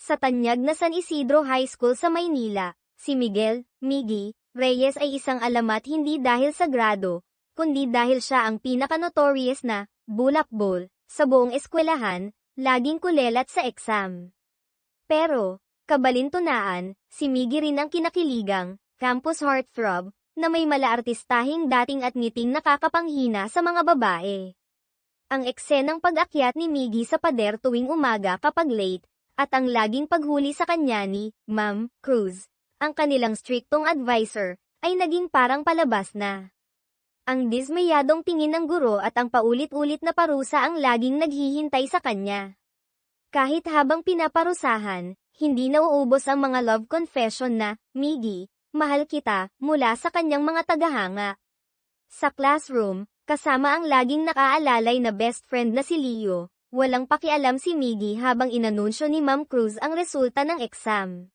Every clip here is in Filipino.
Sa tanyag na San Isidro High School sa Maynila, si Miguel, Miggy, Reyes ay isang alamat hindi dahil sa grado, kundi dahil siya ang pinaka-notorious na bulakbol sa buong eskwelahan, laging kulelat sa exam. Pero, kabalintunaan, si Miggy rin ang kinakiligang campus heartthrob na may malaartistahing dating at ngiting nakakapanghina sa mga babae. Ang eksenang pag-akyat ni Miggy sa pader tuwing umaga kapag late, at ang laging paghuli sa kanya ni Ma'am Cruz, ang kanilang striktong advisor, ay naging parang palabas na. Ang dismayadong tingin ng guro at ang paulit-ulit na parusa ang laging naghihintay sa kanya. Kahit habang pinaparusahan, hindi nauubos ang mga love confession na, Miggy, mahal kita, mula sa kanyang mga tagahanga. Sa classroom, kasama ang laging nakaalalay na best friend na si Leo, walang pakialam si Miggy habang inanunsyo ni Ma'am Cruz ang resulta ng exam.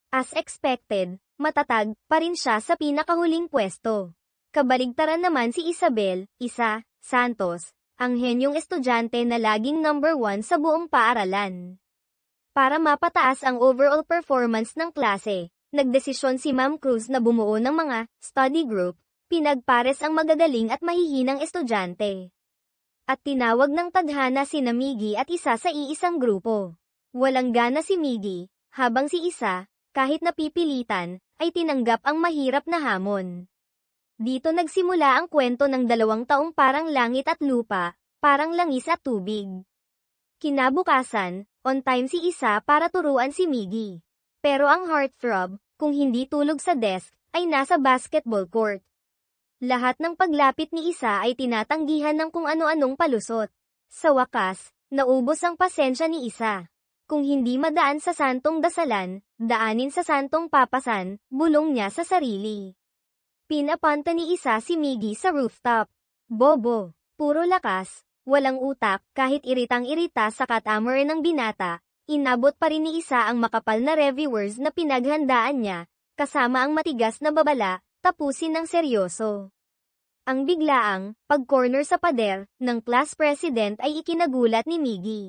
As expected, matatag pa rin siya sa pinakahuling pwesto. Kabaligtaran naman si Isabel, Santos, ang henyong estudyante na laging number 1 sa buong paaralan. Para mapataas ang overall performance ng klase, nagdesisyon si Ma'am Cruz na bumuo ng mga study group, pinagpares ang magagaling at mahihinang estudyante. At tinawag ng tadhana sina Miggy at Isa sa iisang grupo. Walang gana si Miggy, habang si Isa, kahit napipilitan, ay tinanggap ang mahirap na hamon. Dito nagsimula ang kwento ng 2 taong parang langit at lupa, parang langis at tubig. Kinabukasan, on time si Isa para turuan si Miggy. Pero ang heartthrob, kung hindi tulog sa desk, ay nasa basketball court. Lahat ng paglapit ni Isa ay tinatanggihan ng kung ano-anong palusot. Sa wakas, naubos ang pasensya ni Isa. Kung hindi madaan sa santong dasalan, daanin sa santong papasan, bulong niya sa sarili. Pinapunta ni Isa si Miggy sa rooftop. Bobo, puro lakas, walang utak, kahit iritang-irita sa katamore ng binata, inabot pa rin ni Isa ang makapal na reviewers na pinaghandaan niya, kasama ang matigas na babala, tapusin ng seryoso. Ang biglaang pag-corner sa pader ng class president ay ikinagulat ni Miggy.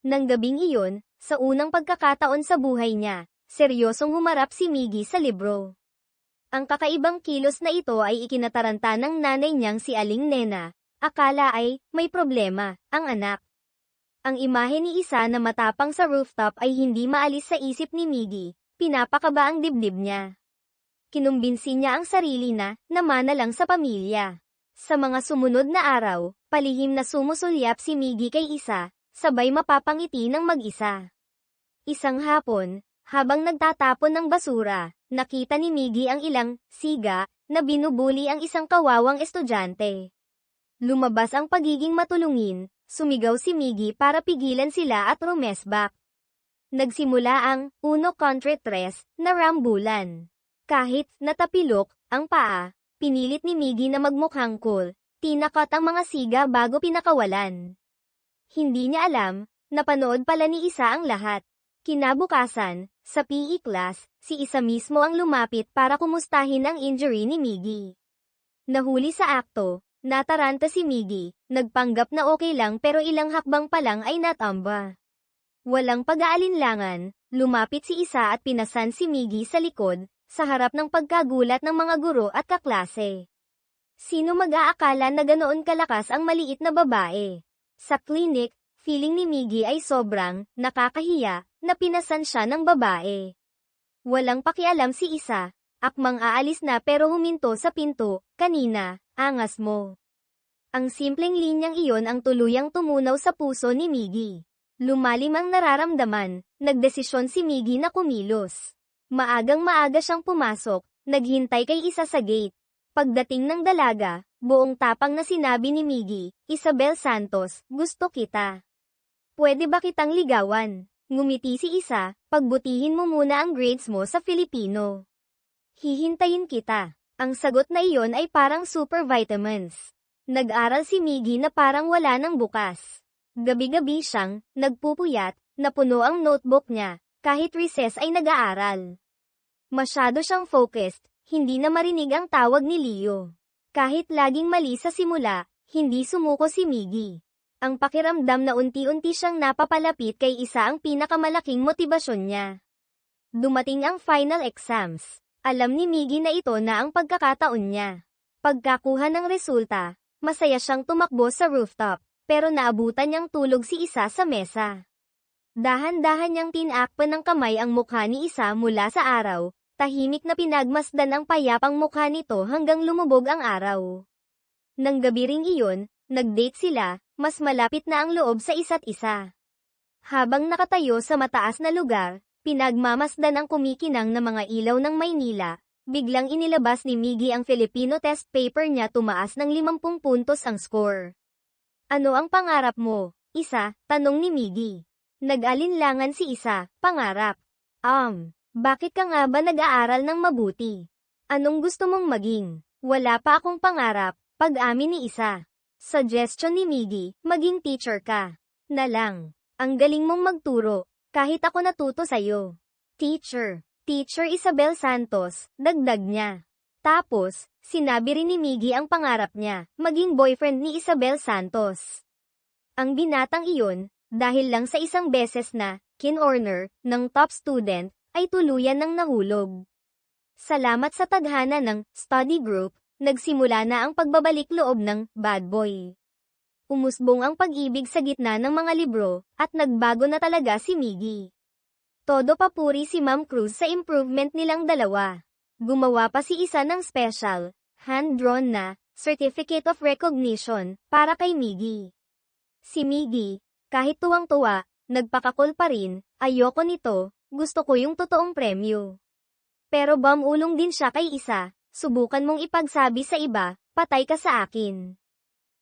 Nang gabing iyon, sa unang pagkakataon sa buhay niya, seryosong humarap si Miggy sa libro. Ang kakaibang kilos na ito ay ikinataranta ng nanay niyang si Aling Nena. Akala ay may problema ang anak. Ang imahe ni Isa na matapang sa rooftop ay hindi maalis sa isip ni Miggy, pinapakaba ang dibdib niya. Kinumbinsi niya ang sarili na namana lang sa pamilya. Sa mga sumunod na araw, palihim na sumusulyap si Miggy kay Isa, sabay mapapangiti ng mag-isa. Isang hapon, habang nagtatapon ng basura, nakita ni Miggy ang ilang siga na binubuli ang isang kawawang estudyante. Lumabas ang pagiging matulungin, sumigaw si Miggy para pigilan sila at rumesbak. Nagsimula ang 1 contra 3 na rambulan. Kahit natapilok ang paa, pinilit ni Miggy na magmukhang cool, tinakot ang mga siga bago pinakawalan. Hindi niya alam, napanood pala ni Isa ang lahat. Kinabukasan, sa PE class, si Isa mismo ang lumapit para kumustahin ang injury ni Miggy. Nahuli sa akto, nataranta si Miggy, nagpanggap na okay lang pero ilang hakbang pa lang ay natamba. Walang pag-aalinlangan, lumapit si Isa at pinasan si Miggy sa likod, sa harap ng pagkagulat ng mga guro at kaklase. Sino mag-aakala na ganoon kalakas ang maliit na babae? Sa clinic, feeling ni Miggy ay sobrang nakakahiya na pinasan siya ng babae. Walang pakialam si Isa, akmang aalis na pero huminto sa pinto, kanina, angas mo. Ang simpleng linyang iyon ang tuluyang tumunaw sa puso ni Miggy. Lumalim ang nararamdaman, nagdesisyon si Miggy na kumilos. Maagang-maaga siyang pumasok, naghintay kay Isa sa gate. Pagdating ng dalaga, buong tapang na sinabi ni Miggy, Isabel Santos, gusto kita. Pwede ba kitang ligawan? Ngumiti si Isa, pagbutihin mo muna ang grades mo sa Filipino. Hihintayin kita. Ang sagot na iyon ay parang super vitamins. Nag-aral si Miggy na parang wala nang bukas. Gabi-gabi siyang nagpupuyat, napuno ang notebook niya. Kahit recess ay nag-aaral. Masyado siyang focused, hindi na marinig ang tawag ni Leo. Kahit laging mali sa simula, hindi sumuko si Miggy. Ang pakiramdam na unti-unti siyang napapalapit kay Isa ang pinakamalaking motibasyon niya. Dumating ang final exams. Alam ni Miggy na ito na ang pagkakataon niya. Pagkakuha ng resulta, masaya siyang tumakbo sa rooftop, pero naabutan niyang tulog si Isa sa mesa. Dahan-dahan niyang tinakpan ng kamay ang mukha ni Isa mula sa araw, tahimik na pinagmasdan ang payapang mukha nito hanggang lumubog ang araw. Nang gabi ring iyon, nag-date sila, mas malapit na ang loob sa isa't isa. Habang nakatayo sa mataas na lugar, pinagmamasdan ang kumikinang na mga ilaw ng Maynila, biglang inilabas ni Miggy ang Filipino test paper niya, tumaas ng 50 puntos ang score. Ano ang pangarap mo, Isa? Tanong ni Miggy. Nag-alinlangan si Isa, pangarap. Bakit ka nga ba nag-aaral ng mabuti? Anong gusto mong maging? Wala pa akong pangarap, pag-amin ni Isa. Suggestion ni Miggy, maging teacher ka. Na lang. Ang galing mong magturo. Kahit ako natuto sa'yo. Teacher Isabel Santos, dagdag niya. Tapos, sinabi rin ni Miggy ang pangarap niya, maging boyfriend ni Isabel Santos. Ang binatang iyon, dahil lang sa isang beses na, kin-corner, ng top student, ay tuluyan ng nahulog. Salamat sa tadhana ng study group, nagsimula na ang pagbabalik loob ng bad boy. Umusbong ang pag-ibig sa gitna ng mga libro, at nagbago na talaga si Miggy. Todo papuri si Ma'am Cruz sa improvement nilang dalawa. Gumawa pa si Isa ng special, hand-drawn na, certificate of recognition, para kay Miggy. Si Miggy, kahit tuwang-tuwa, nagpakakol pa rin, ayoko nito, gusto ko yung totoong premyo. Pero bamulong din siya kay Isa, subukan mong ipagsabi sa iba, patay ka sa akin.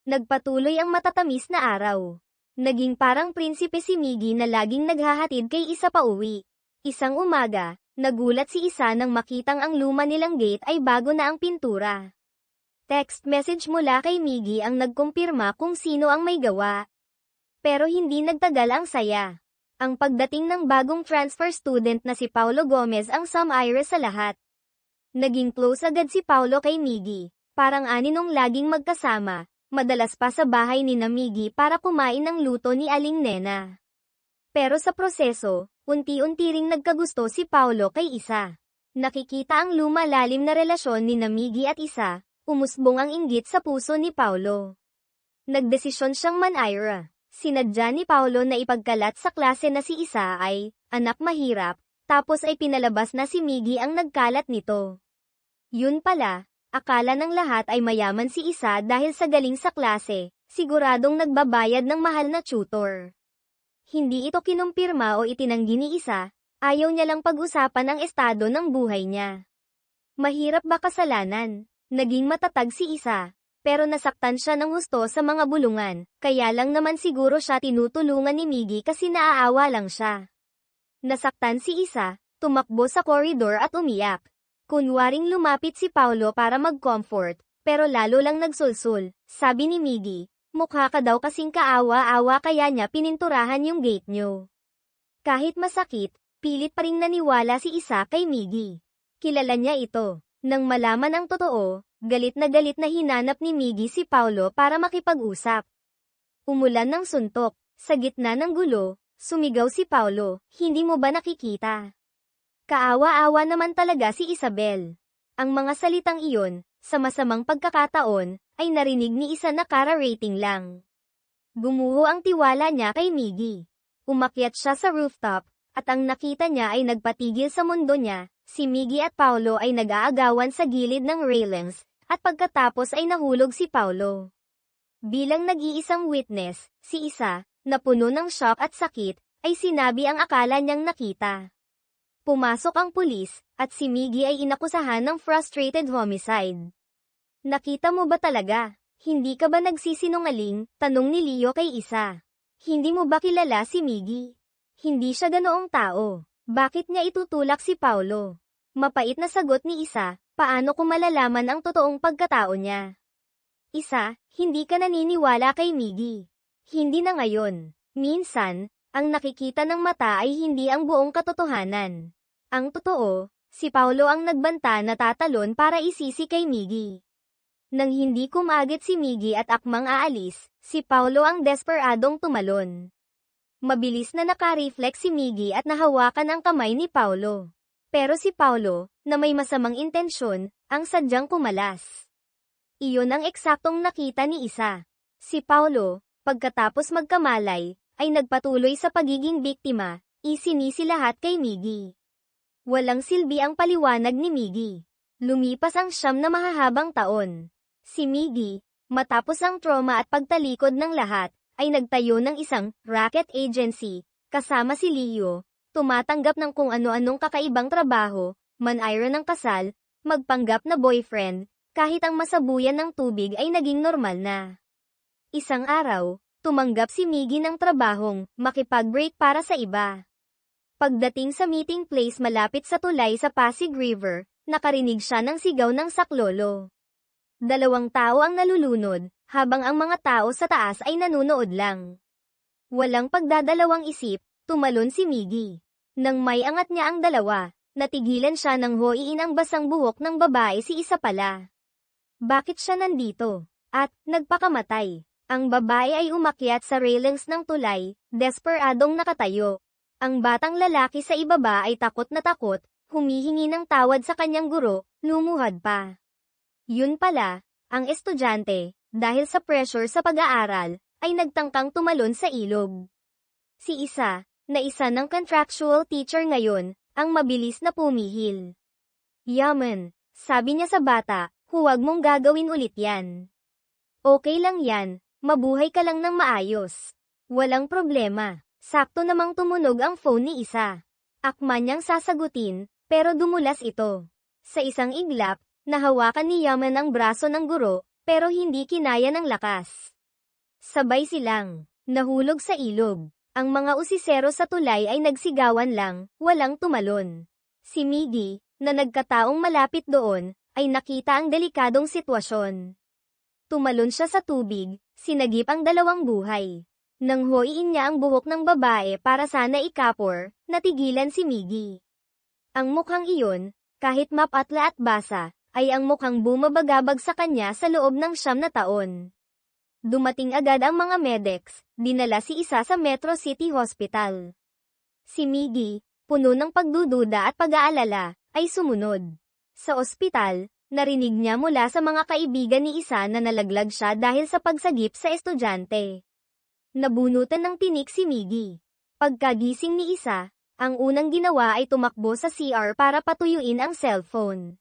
Nagpatuloy ang matatamis na araw. Naging parang prinsipe si Miggy na laging naghahatid kay Isa pauwi. Isang umaga, nagulat si Isa nang makitang ang luma nilang gate ay bago na ang pintura. Text message mula kay Miggy ang nagkumpirma kung sino ang may gawa. Pero hindi nagtagal ang saya. Ang pagdating ng bagong transfer student na si Paulo Gomez ang sum-ire sa lahat. Naging close agad si Paulo kay Miggy, parang aninong laging magkasama. Madalas pa sa bahay ni Miggy para kumain ng luto ni Aling Nena. Pero sa proseso, unti-unti ring nagkagusto si Paulo kay Isa. Nakikita ang lumalalim na relasyon ni Miggy at Isa, umusbong ang inggit sa puso ni Paulo. Nagdesisyon siyang manira. Sinadya ni Paulo na ipagkalat sa klase na si Isa ay, anak mahirap, tapos ay pinalabas na si Miggy ang nagkalat nito. Yun pala. Akala ng lahat ay mayaman si Isa dahil sa galing sa klase, siguradong nagbabayad ng mahal na tutor. Hindi ito kinumpirma o itinanggi ni Isa, ayaw niya lang pag-usapan ang estado ng buhay niya. Mahirap ba kasalanan? Naging matatag si Isa, pero nasaktan siya ng husto sa mga bulungan, kaya lang naman siguro siya tinutulungan ni Miggy kasi naaawa lang siya. Nasaktan si Isa, tumakbo sa koridor at umiyak. Kunwaring lumapit si Paulo para mag-comfort, pero lalo lang nagsulsul. Sabi ni Miggy, mukha ka daw kasing kaawa-awa kaya niya pininturahan yung gate nyo. Kahit masakit, pilit pa ring naniwala si Isa kay Miggy. Kilala niya ito. Nang malaman ang totoo, galit na hinanap ni Miggy si Paulo para makipag-usap. Umulan ng suntok, sa gitna ng gulo, sumigaw si Paulo, hindi mo ba nakikita? Kaawa-awa naman talaga si Isabel. Ang mga salitang iyon, sa masamang pagkakataon, ay narinig ni Isa na kara-rating lang. Gumuho ang tiwala niya kay Miggy. Umakyat siya sa rooftop, at ang nakita niya ay nagpatigil sa mundo niya. Si Miggy at Paulo ay nag-aagawan sa gilid ng railings, at pagkatapos ay nahulog si Paulo. Bilang nag-iisang witness, si Isa, na puno ng shock at sakit, ay sinabi ang akala niyang nakita. Pumasok ang pulis, at si Miggy ay inakusahan ng frustrated homicide. Nakita mo ba talaga? Hindi ka ba nagsisinungaling? Tanong ni Leo kay Isa. Hindi mo ba kilala si Miggy? Hindi siya ganoong tao. Bakit niya itutulak si Paulo? Mapait na sagot ni Isa, paano ko malalaman ang totoong pagkatao niya? Isa, hindi ka naniniwala kay Miggy. Hindi na ngayon. Minsan, ang nakikita ng mata ay hindi ang buong katotohanan. Ang totoo, si Paulo ang nagbanta na tatalon para isisi kay Miggy. Nang hindi kumagit si Miggy at akmang aalis, si Paulo ang desperadong tumalon. Mabilis na naka-reflex si Miggy at nahawakan ang kamay ni Paulo. Pero si Paulo, na may masamang intensyon, ang sadyang kumalas. Iyon ang eksaktong nakita ni Isa. Si Paulo, pagkatapos magkamalay, ay nagpatuloy sa pagiging biktima, isinisi lahat kay Miggy. Walang silbi ang paliwanag ni Miggy. Lumipas ang 9 na mahahabang taon. Si Miggy, matapos ang trauma at pagtalikod ng lahat, ay nagtayo ng isang racket agency, kasama si Leo, tumatanggap ng kung ano-anong kakaibang trabaho, manayra ng kasal, magpanggap na boyfriend, kahit ang masabuyan ng tubig ay naging normal na. Isang araw, tumanggap si Miggy ng trabahong makipag-break para sa iba. Pagdating sa meeting place malapit sa tulay sa Pasig River, nakarinig siya ng sigaw ng saklolo. 2 tao ang nalulunod, habang ang mga tao sa taas ay nanunood lang. Walang pagdadalawang isip, tumalon si Miggy. Nang may angat niya ang 2, natigilan siya nang hoiin ang basang buhok ng babae si Isa pala. Bakit siya nandito? At, nagpakamatay. Ang babae ay umakyat sa railings ng tulay, desperadong nakatayo. Ang batang lalaki sa ibaba ay takot na takot, humihingi ng tawad sa kanyang guro, lumuhad pa. Yun pala, ang estudyante, dahil sa pressure sa pag-aaral, ay nagtangkang tumalon sa ilog. Si Isa, na isa ng contractual teacher ngayon, ang mabilis na pumihil. Yaman, sabi niya sa bata, huwag mong gagawin ulit yan. Okay lang yan, mabuhay ka lang ng maayos. Walang problema, sakto namang tumunog ang phone ni Isa. Akma niyang sasagutin, pero dumulas ito. Sa isang iglap, nahawakan ni Yaman ang braso ng guro, pero hindi kinaya ng lakas. Sabay silang nahulog sa ilog. Ang mga usisero sa tulay ay nagsigawan lang, walang tumalon. Si Miggy, na nagkataong malapit doon, ay nakita ang delikadong sitwasyon. Tumalon siya sa tubig, sinagip ang 2 buhay. Nang hoiin niya ang buhok ng babae para sana ikapor, natigilan si Miggy. Ang mukhang iyon, kahit mapatla at basa, ay ang mukhang bumabagabag sa kanya sa loob ng 9 na taon. Dumating agad ang mga medics, dinala si Isa sa Metro City Hospital. Si Miggy, puno ng pagdududa at pag-aalala, ay sumunod. Sa ospital, narinig niya mula sa mga kaibigan ni Isa na nalaglag siya dahil sa pagsagip sa estudyante. Nabunutan ng tinik si Miggy. Pagkagising ni Isa, ang unang ginawa ay tumakbo sa CR para patuyuin ang cellphone.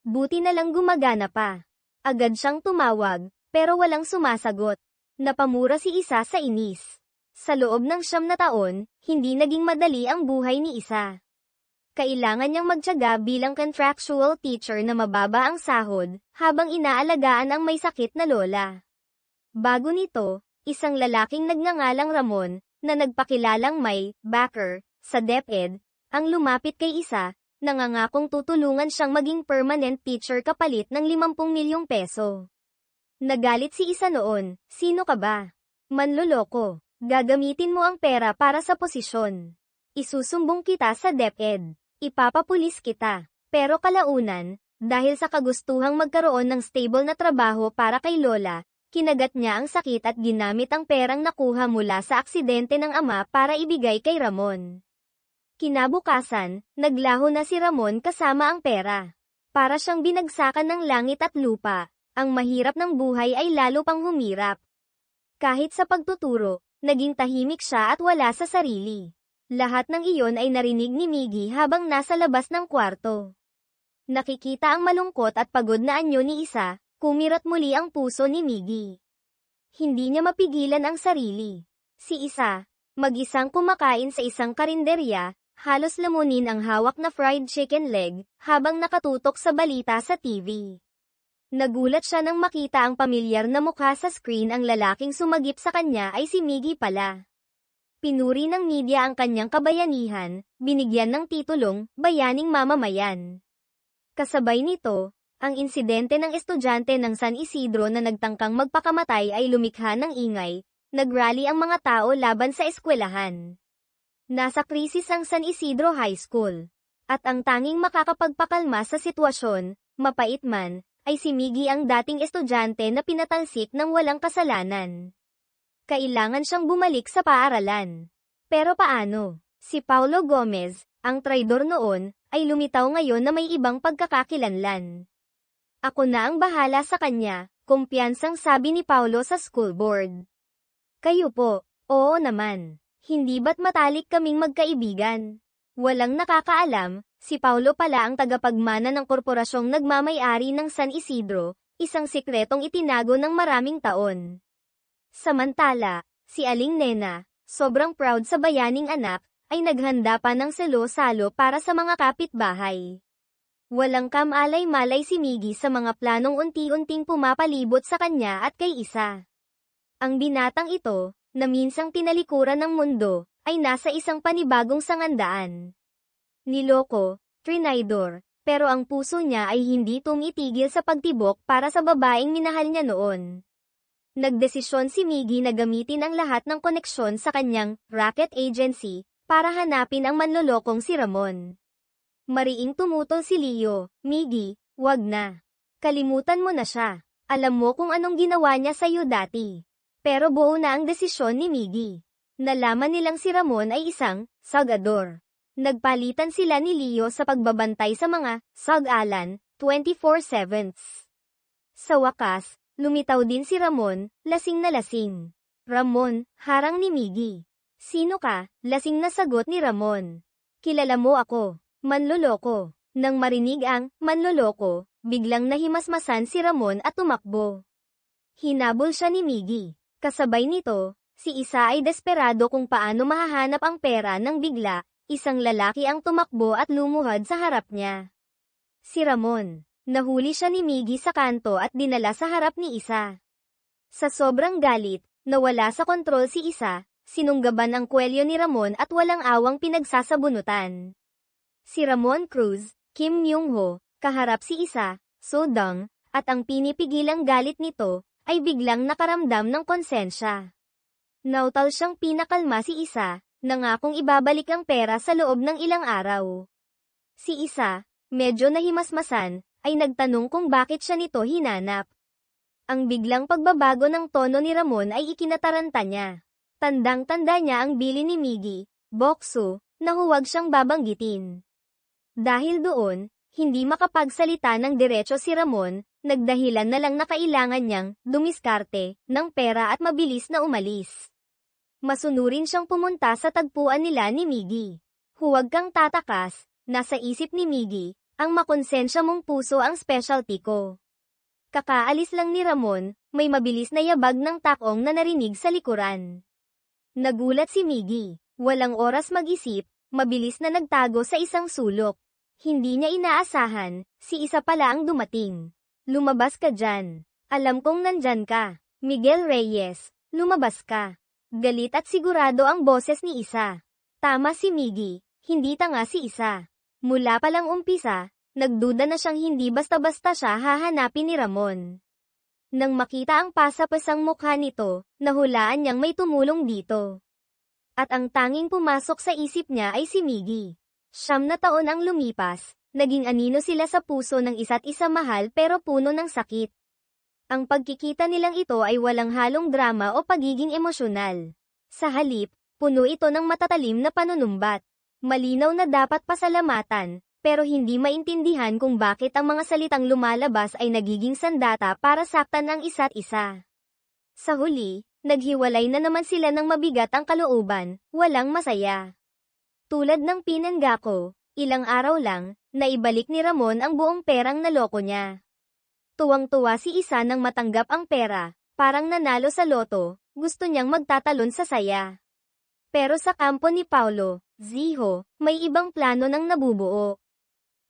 Buti na lang gumagana pa. Agad siyang tumawag, pero walang sumasagot. Napamura si Isa sa inis. Sa loob ng 9 na taon, hindi naging madali ang buhay ni Isa. Kailangan niyang magtiyaga bilang contractual teacher na mababa ang sahod, habang inaalagaan ang may sakit na lola. Bago nito, isang lalaking nagngangalang Ramon, na nagpakilalang may backer sa DepEd, ang lumapit kay Isa, nangangakong tutulungan siyang maging permanent teacher kapalit ng 50 milyong peso. Nagalit si Isa noon, sino ka ba? Manloloko. Gagamitin mo ang pera para sa posisyon. Isusumbong kita sa DepEd. Ipapapulis kita. Pero kalaunan, dahil sa kagustuhang magkaroon ng stable na trabaho para kay Lola, kinagat niya ang sakit at ginamit ang perang nakuha mula sa aksidente ng ama para ibigay kay Ramon. Kinabukasan, naglaho na si Ramon kasama ang pera. Para siyang binagsakan ng langit at lupa, ang mahirap ng buhay ay lalo pang humirap. Kahit sa pagtuturo, naging tahimik siya at wala sa sarili. Lahat ng iyon ay narinig ni Miggy habang nasa labas ng kwarto. Nakikita ang malungkot at pagod na anyo ni Isa, kumirat muli ang puso ni Miggy. Hindi niya mapigilan ang sarili. Si Isa, mag-isang kumakain sa isang karinderya, halos lamunin ang hawak na fried chicken leg, habang nakatutok sa balita sa TV. Nagulat siya nang makita ang pamilyar na mukha sa screen. Ang lalaking sumagip sa kanya ay si Miggy pala. Pinuri ng media ang kanyang kabayanihan, binigyan ng titulong, Bayaning Mamamayan. Kasabay nito, ang insidente ng estudyante ng San Isidro na nagtangkang magpakamatay ay lumikha ng ingay, nagrally ang mga tao laban sa eskwelahan. Nasa krisis ang San Isidro High School. At ang tanging makakapagpakalma sa sitwasyon, mapait man, ay si Miggy ang dating estudyante na pinatalsik ng walang kasalanan. Kailangan siyang bumalik sa paaralan. Pero paano? Si Paulo Gomez, ang traidor noon, ay lumitaw ngayon na may ibang pagkakakilanlan. Ako na ang bahala sa kanya, kumpiyansang sabi ni Paulo sa school board. Kayo po, oo naman. Hindi ba't matalik kaming magkaibigan? Walang nakakaalam, si Paulo pala ang tagapagmana ng korporasyong nagmamay-ari ng San Isidro, isang sikretong itinago ng maraming taon. Samantala, si Aling Nena, sobrang proud sa bayaning anak, ay naghanda pa ng salo-salo para sa mga kapitbahay. Walang kamalay-malay si Miggy sa mga planong unti-unting pumapalibot sa kanya at kay Isa. Ang binatang ito, na minsang tinalikuran ng mundo, ay nasa isang panibagong sangandaan. Niloko, trinaydor, pero ang puso niya ay hindi tumitigil sa pagtibok para sa babaeng minahal niya noon. Nagdesisyon si Miggy na gamitin ang lahat ng koneksyon sa kanyang racket agency para hanapin ang manlolokong si Ramon. Mariing tumutol si Leo, Miggy, wag na. Kalimutan mo na siya. Alam mo kung anong ginawa niya sa'yo dati. Pero buo na ang desisyon ni Miggy. Nalaman nilang si Ramon ay isang sagador. Nagpalitan sila ni Leo sa pagbabantay sa mga sag-alan, 24/7. Sa wakas, lumitaw din si Ramon, lasing na lasing. Ramon, harang ni Miggy. Sino ka? Lasing na sagot ni Ramon. Kilala mo ako. Manloloko. Nang marinig ang manloloko, biglang nahimasmasan si Ramon at tumakbo. Hinabol siya ni Miggy. Kasabay nito, si Isa ay desperado kung paano mahahanap ang pera nang bigla, isang lalaki ang tumakbo at lumuhad sa harap niya. Si Ramon. Nahuli siya ni Miggy sa kanto at dinala sa harap ni Isa. Sa sobrang galit, nawala sa kontrol si Isa, sinunggaban ang kwelyo ni Ramon at walang awang pinagsasabunutan. Si Ramon Cruz, Kim Myung-ho, kaharap si Isa, Sodong, at ang pinipigilang galit nito, ay biglang nakaramdam ng konsensya. Nautal siyang pinakalma si Isa, nangakong ibabalik ang pera sa loob ng ilang araw. Si Isa, medyo nahimasmasan, ay nagtanong kung bakit siya nito hinanap. Ang biglang pagbabago ng tono ni Ramon ay ikinataranta niya. Tandang-tanda niya ang bili ni Miggy, Bokso, na huwag siyang babanggitin. Dahil doon, hindi makapagsalita ng diretso si Ramon, nagdahilan na lang na kailangan niyang dumiskarte ng pera at mabilis na umalis. Masunurin siyang pumunta sa tagpuan nila ni Miggy. Huwag kang tatakas, nasa isip ni Miggy, ang makonsensya mong puso ang specialty ko. Kakaalis lang ni Ramon, may mabilis na yabag ng takong na narinig sa likuran. Nagulat si Miggy, walang oras mag-isip, mabilis na nagtago sa isang sulok. Hindi niya inaasahan, si Isa pala ang dumating. Lumabas ka dyan. Alam kong nandyan ka. Miguel Reyes, lumabas ka. Galit at sigurado ang boses ni Isa. Tama si Miggy, hindi tanga si Isa. Mula palang umpisa, nagduda na siyang hindi basta-basta siya hahanapin ni Ramon. Nang makita ang pasapasang mukha nito, nahulaan niyang may tumulong dito. At ang tanging pumasok sa isip niya ay si Miggy. 9 na taon ang lumipas. Naging anino sila sa puso ng isa't isa mahal pero puno ng sakit. Ang pagkikita nilang ito ay walang halong drama o pagiging emosyonal. Sa halip, puno ito ng matatalim na panunumbat. Malinaw na dapat pasalamatan, pero hindi maintindihan kung bakit ang mga salitang lumalabas ay nagiging sandata para saktan ang isa't isa. Sa huli, naghiwalay na naman sila ng mabigat ang kalooban, walang masaya. Tulad ng pinangga ko, ilang araw lang, naibalik ni Ramon ang buong perang naloko niya. Tuwang-tuwa si Isa nang matanggap ang pera, parang nanalo sa loto, gusto niyang magtatalon sa saya. Pero sa kampo ni Paulo, Ziho, may ibang plano ng nabubuo.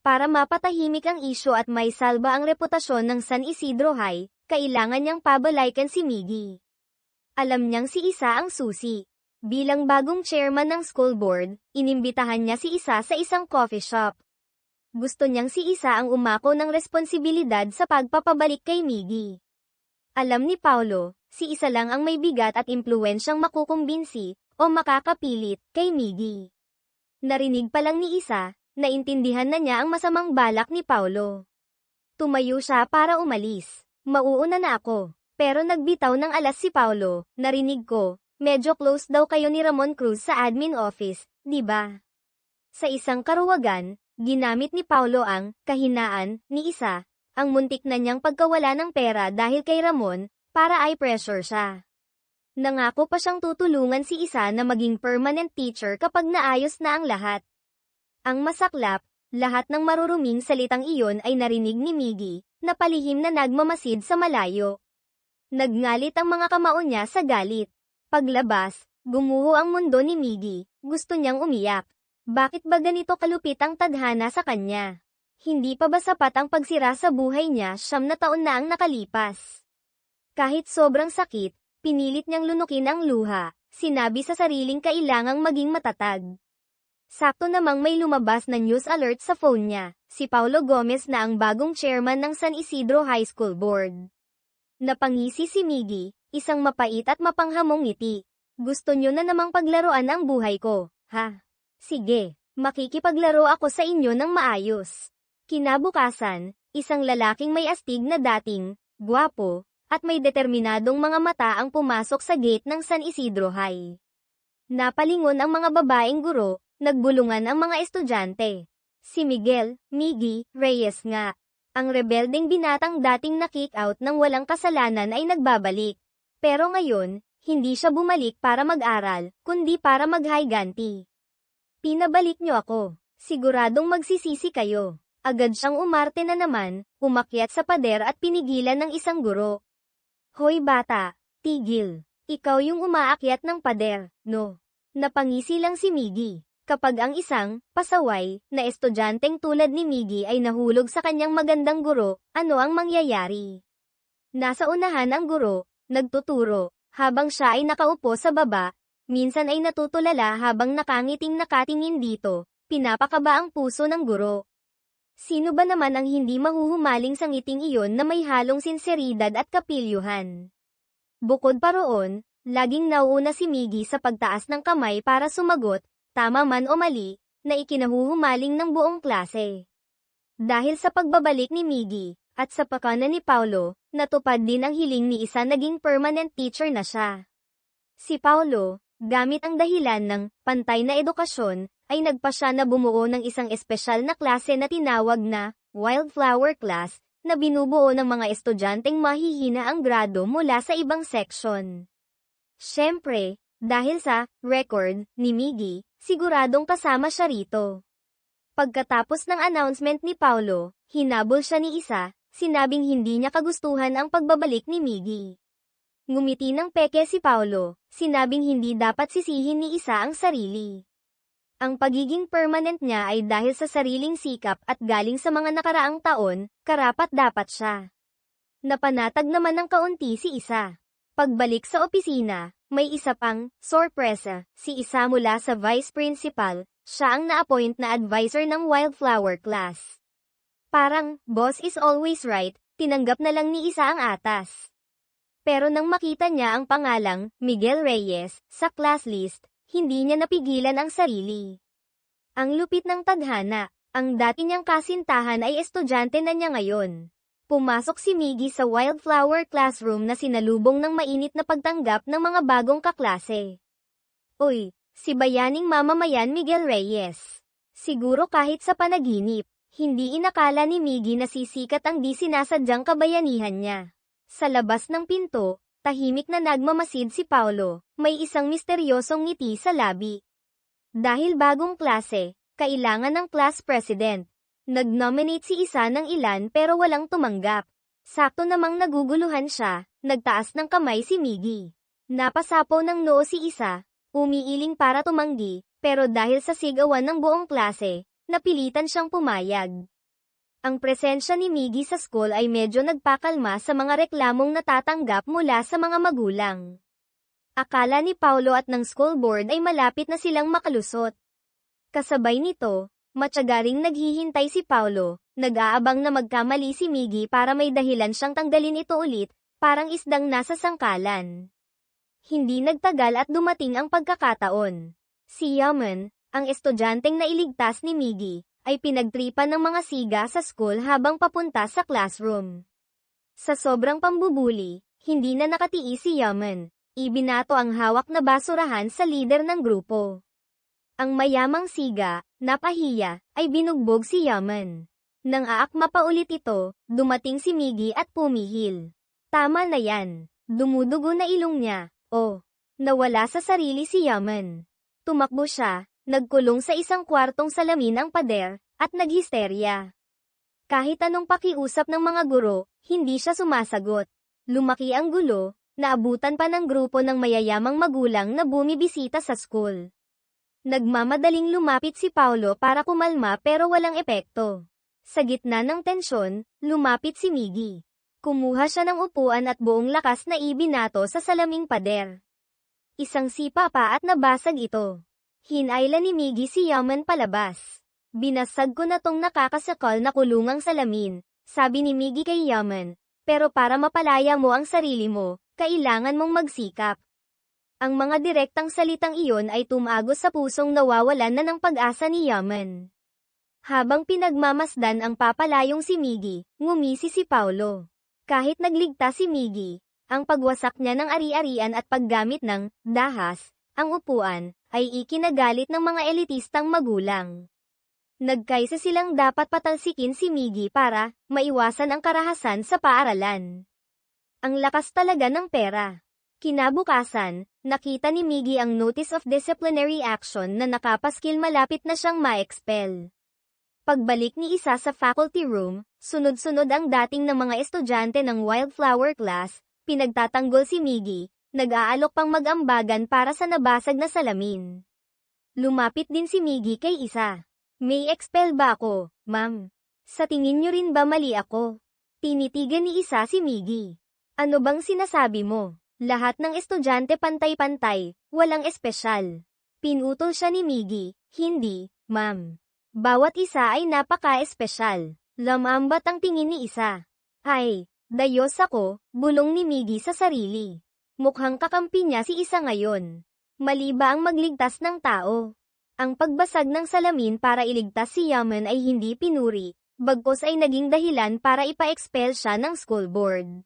Para mapatahimik ang isyu at may salba ang reputasyon ng San Isidro High, kailangan niyang pabalaykan si Miggy. Alam niyang si Isa ang susi. Bilang bagong chairman ng school board, inimbitahan niya si Isa sa isang coffee shop. Gusto niyang si Isa ang umako ng responsibilidad sa pagpapabalik kay Miggy. Alam ni Paulo, si Isa lang ang may bigat at impluwensyang makukumbinsi o makakapilit kay Miggy. Narinig pa lang ni Isa, naintindihan na niya ang masamang balak ni Paulo. Tumayo siya para umalis. Mauuna na ako. Pero nagbitaw ng alas si Paulo, narinig ko, medyo close daw kayo ni Ramon Cruz sa admin office, di ba? Sa isang karuwagan, ginamit ni Paulo ang kahinaan ni isa, ang muntik na niyang pagkawala ng pera dahil kay Ramon, para i-pressure siya. Nangako pa siyang tutulungan si isa na maging permanent teacher kapag naayos na ang lahat. Ang masaklap, lahat ng maruruming salitang iyon ay narinig ni Miggy, na palihim na nagmamasid sa malayo. Nagngalit ang mga kamao niya sa galit. Paglabas, gumuho ang mundo ni Miggy, gusto niyang umiyak. Bakit ba ganito kalupit ang tadhana sa kanya? Hindi pa ba sapat ang pagsira sa buhay niya 9 na taon na ang nakalipas? Kahit sobrang sakit, pinilit niyang lunukin ang luha, sinabi sa sariling kailangang maging matatag. Sakto namang may lumabas na news alert sa phone niya, si Paulo Gomez na ang bagong chairman ng San Isidro High School Board. Napangisi si Miggy, isang mapait at mapanghamong ngiti. Gusto nyo na namang paglaruan ang buhay ko, ha? Sige, makikipaglaro ako sa inyo ng maayos. Kinabukasan, isang lalaking may astig na dating, gwapo, at may determinadong mga mata ang pumasok sa gate ng San Isidro High. Napalingon ang mga babaeng guro, nagbulungan ang mga estudyante. Si Miguel, Miggy, Reyes nga. Ang rebeldeng binatang dating na-kick out ng walang kasalanan ay nagbabalik. Pero ngayon, hindi siya bumalik para mag-aral, kundi para mag-higanti. Pinabalik niyo ako. Siguradong magsisisi kayo. Agad siyang umarte na naman, umakyat sa pader at pinigilan ng isang guro. Hoy bata, tigil. Ikaw yung umaakyat ng pader, no? Napangisi lang si Miggy. Kapag ang isang, pasaway, na estudyanteng tulad ni Miggy ay nahulog sa kanyang magandang guro, ano ang mangyayari? Nasa unahan ang guro, nagtuturo, habang siya ay nakaupo sa baba, minsan ay natutulala habang nakangiting nakatingin dito, pinapakaba ang puso ng guro. Sino ba naman ang hindi mahuhumaling sa ngiting iyon na may halong sinseridad at kapilyuhan? Bukod pa roon, laging nauuna si Miggy sa pagtaas ng kamay para sumagot, tama man o mali, na ikinahuhumaling ng buong klase. Dahil sa pagbabalik ni Miggy, at sa pakanan ni Paulo, natupad din ang hiling ni isa naging permanent teacher na siya. Si Paulo, gamit ang dahilan ng pantay na edukasyon, ay nagpasya na bumuo ng isang espesyal na klase na tinawag na Wildflower Class, na binubuo ng mga estudyanteng mahihina ang grado mula sa ibang section. Siyempre, dahil sa record ni Miggy, siguradong kasama siya rito. Pagkatapos ng announcement ni Paulo, hinabol siya ni isa, sinabing hindi niya kagustuhan ang pagbabalik ni Miggy. Ngumiti ng peke si Paulo, sinabing hindi dapat sisihin ni isa ang sarili. Ang pagiging permanent niya ay dahil sa sariling sikap at galing sa mga nakaraang taon, karapat-dapat siya. Napanatag naman ng kaunti si isa. Pagbalik sa opisina, may isa pang sorpresa, si isa mula sa vice principal, siya ang na-appoint na advisor ng Wildflower Class. Parang, boss is always right, tinanggap na lang ni isa ang atas. Pero nang makita niya ang pangalang, Miguel Reyes, sa class list, hindi niya napigilan ang sarili. Ang lupit ng tadhana, ang dati niyang kasintahan ay estudyante na niya ngayon. Pumasok si Miggy sa Wildflower Classroom na sinalubong ng mainit na pagtanggap ng mga bagong kaklase. Uy, si bayaning mamamayan Miguel Reyes. Siguro kahit sa panaginip, hindi inakala ni Miggy na sisikat ang di sinasadyang kabayanihan niya. Sa labas ng pinto, tahimik na nagmamasid si Paulo, may isang misteryosong ngiti sa labi. Dahil bagong klase, kailangan ng class president. Nag-nominate si isa ng ilan pero walang tumanggap. Sakto namang naguguluhan siya, nagtaas ng kamay si Miggy. Napasapaw ng noo si isa, umiiling para tumanggi, pero dahil sa sigawan ng buong klase, napilitan siyang pumayag. Ang presensya ni Miggy sa school ay medyo nagpakalma sa mga reklamong natatanggap mula sa mga magulang. Akala ni Paulo at ng school board ay malapit na silang makalusot. Kasabay nito, matyagaring naghihintay si Paulo, nag-aabang na magkamali si Miggy para may dahilan siyang tanggalin ito ulit, parang isdang nasa sangkalan. Hindi nagtagal at dumating ang pagkakataon. Si Yaman, ang estudyanteng nailigtas ni Miggy, ay pinagtripan ng mga siga sa school habang papunta sa classroom. Sa sobrang pambubuli, hindi na nakatiis si Yaman. Ibinato ang hawak na basurahan sa lider ng grupo. Ang mayamang siga, napahiya, ay binugbog si Yaman. Nang aakma pa ulit ito, dumating si Miggy at pumihil. Tama na yan. Dumudugo na ilong niya. Oh, nawala sa sarili si Yaman. Tumakbo siya, nagkulong sa isang kwartong salamin ang pader, at naghisterya. Kahit anong pakiusap ng mga guro, hindi siya sumasagot. Lumaki ang gulo, naabutan pa ng grupo ng mayayamang magulang na bumibisita sa school. Nagmamadaling lumapit si Paulo para kumalma pero walang epekto. Sa gitna ng tensyon, lumapit si Miggy. Kumuha siya ng upuan at buong lakas na ibinato sa salaming pader. Isang sipa pa at nabasag ito. Hinayla ni Miggy si Yaman palabas. Binasag ko na tong nakakasakal na kulungang salamin, sabi ni Miggy kay Yaman. Pero para mapalaya mo ang sarili mo, kailangan mong magsikap. Ang mga direktang salitang iyon ay tumagos sa pusong nawawalan na ng pag-asa ni Yaman. Habang pinagmamasdan ang papalayong si Miggy, ngumisi si Paulo. Kahit nagligtas si Miggy, ang pagwasak niya ng ari-arian at paggamit ng dahas, ang upuan, ay ikinagalit ng mga elitistang magulang. Nagkaisa silang dapat patalsikin si Miggy para maiwasan ang karahasan sa paaralan. Ang lakas talaga ng pera. Kinabukasan, nakita ni Miggy ang Notice of Disciplinary Action na nakapaskil malapit na siyang ma-expel. Pagbalik ni isa sa faculty room, sunod-sunod ang dating ng mga estudyante ng Wildflower class, pinagtatanggol si Miggy, nag-aalok pang mag-ambagan para sa nabasag na salamin. Lumapit din si Miggy kay isa. May expel ba ako, ma'am? Sa tingin niyo rin ba mali ako? Tinitigan ni isa si Miggy. Ano bang sinasabi mo? Lahat ng estudyante pantay-pantay, walang espesyal. Pinutol siya ni Miggy, hindi, ma'am. Bawat isa ay napaka-espesyal. Lamambat ang tingin ni isa. Ay, dayos ako, bulong ni Miggy sa sarili. Mukhang kakampi niya si isa ngayon. Mali ba ang magligtas ng tao? Ang pagbasag ng salamin para iligtas si Yaman ay hindi pinuri, bagkus ay naging dahilan para ipa-expel siya ng school board.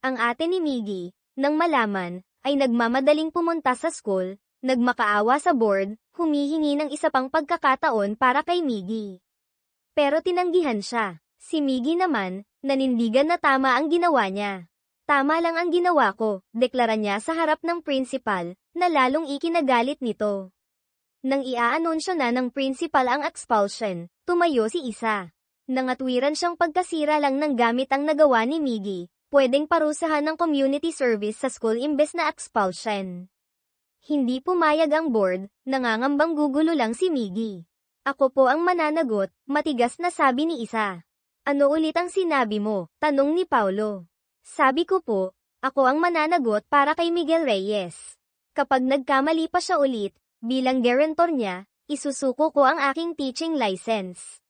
Ang ate ni Miggy, nang malaman, ay nagmamadaling pumunta sa school, nagmakaawa sa board, humihingi ng isa pang pagkakataon para kay Miggy. Pero tinanggihan siya. Si Miggy naman, nanindigan na tama ang ginawa niya. Tama lang ang ginawa ko, deklara niya sa harap ng principal, na lalong ikinagalit nito. Nang iaanunsyo na ng principal ang expulsion, tumayo si isa. Nangatwiran siyang pagkasira lang ng gamit ang nagawa ni Miggy, pwedeng parusahan ng community service sa school imbes na expulsion. Hindi pumayag ang board, nangangambang gugulo lang si Miggy. Ako po ang mananagot, matigas na sabi ni isa. Ano ulit ang sinabi mo? Tanong ni Paulo. Sabi ko po, ako ang mananagot para kay Miguel Reyes. Kapag nagkamali pa siya ulit, bilang guarantor niya, isusuko ko ang aking teaching license.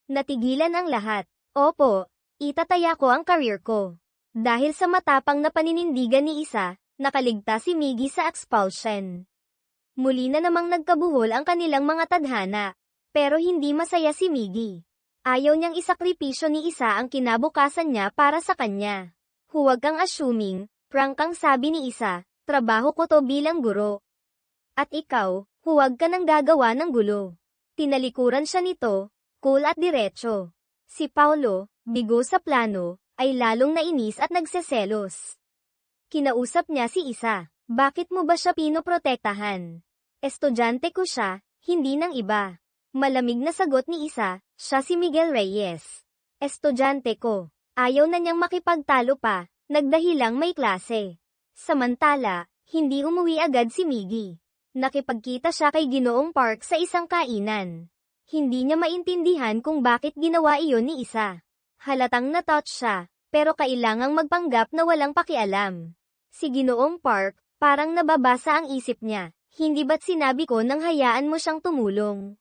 Natigilan ang lahat. Opo, itataya ko ang career ko. Dahil sa matapang na paninindigan ni isa, nakaligtas si Miggy sa expulsion. Muli na namang nagkabuhol ang kanilang mga tadhana. Pero hindi masaya si Miggy. Ayaw niyang isakripisyo ni isa ang kinabukasan niya para sa kanya. Huwag kang assuming, prank ang sabi ni isa, trabaho ko to bilang guro. At ikaw, huwag ka nang gagawa ng gulo. Tinalikuran siya nito, cool at diretso. Si Paulo, bigo sa plano, ay lalong nainis at nagseselos. Kinausap niya si isa, bakit mo ba siya pinoprotektahan? Estudyante ko siya, hindi ng iba. Malamig na sagot ni isa, siya si Miguel Reyes. Estudyante ko, ayaw na niyang makipagtalo pa, nagdahilang may klase. Samantala, hindi umuwi agad si Miggy. Nakipagkita siya kay Ginoong Park sa isang kainan. Hindi niya maintindihan kung bakit ginawa iyon ni isa. Halatang na-touch siya, pero kailangang magpanggap na walang pakialam. Si Ginoong Park, parang nababasa ang isip niya, hindi ba't sinabi ko nang hayaan mo siyang tumulong?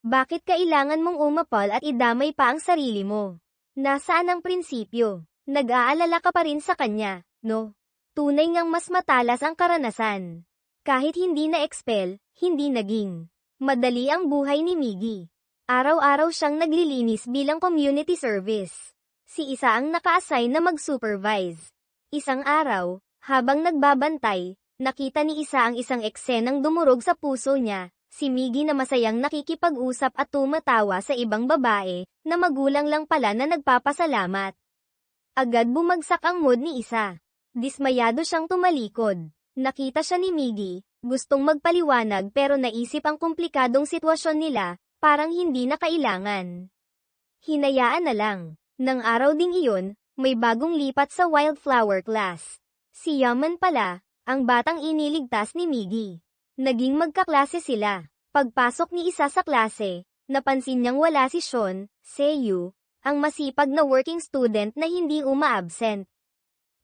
Bakit kailangan mong umapal at idamay pa ang sarili mo? Nasaan ang prinsipyo? Nag-aalala ka pa rin sa kanya, no? Tunay ngang mas matalas ang karanasan. Kahit hindi na-expel, hindi naging madali ang buhay ni Miggy. Araw-araw siyang naglilinis bilang community service. Si isa ang naka-assign na mag-supervise. Isang araw, habang nagbabantay, nakita ni isa ang isang eksenang dumurog sa puso niya. Si Miggy na masayang nakikipag-usap at tumatawa sa ibang babae, na magulang lang pala na nagpapasalamat. Agad bumagsak ang mood ni isa. Dismayado siyang tumalikod. Nakita siya ni Miggy, gustong magpaliwanag pero naisip ang komplikadong sitwasyon nila, parang hindi na kailangan. Hinayaan na lang. Nang araw ding iyon, may bagong lipat sa wildflower class. Si Yaman pala, ang batang iniligtas ni Miggy. Naging magkaklase sila. Pagpasok ni isa sa klase, napansin niyang wala si Sean, Seiyu, ang masipag na working student na hindi uma-absent.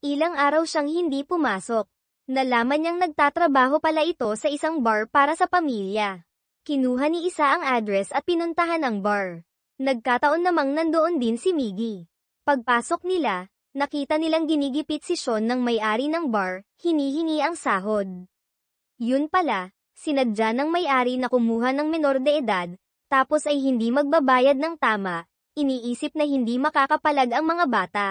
Ilang araw siyang hindi pumasok. Nalaman niyang nagtatrabaho pala ito sa isang bar para sa pamilya. Kinuha ni isa ang address at pinuntahan ang bar. Nagkataon namang nandoon din si Miggy. Pagpasok nila, nakita nilang ginigipit si Sean ng may-ari ng bar, hinihingi ang sahod. Yun pala, sinadya ng may-ari na kumuha ng menor de edad, tapos ay hindi magbabayad ng tama, iniisip na hindi makakapalag ang mga bata.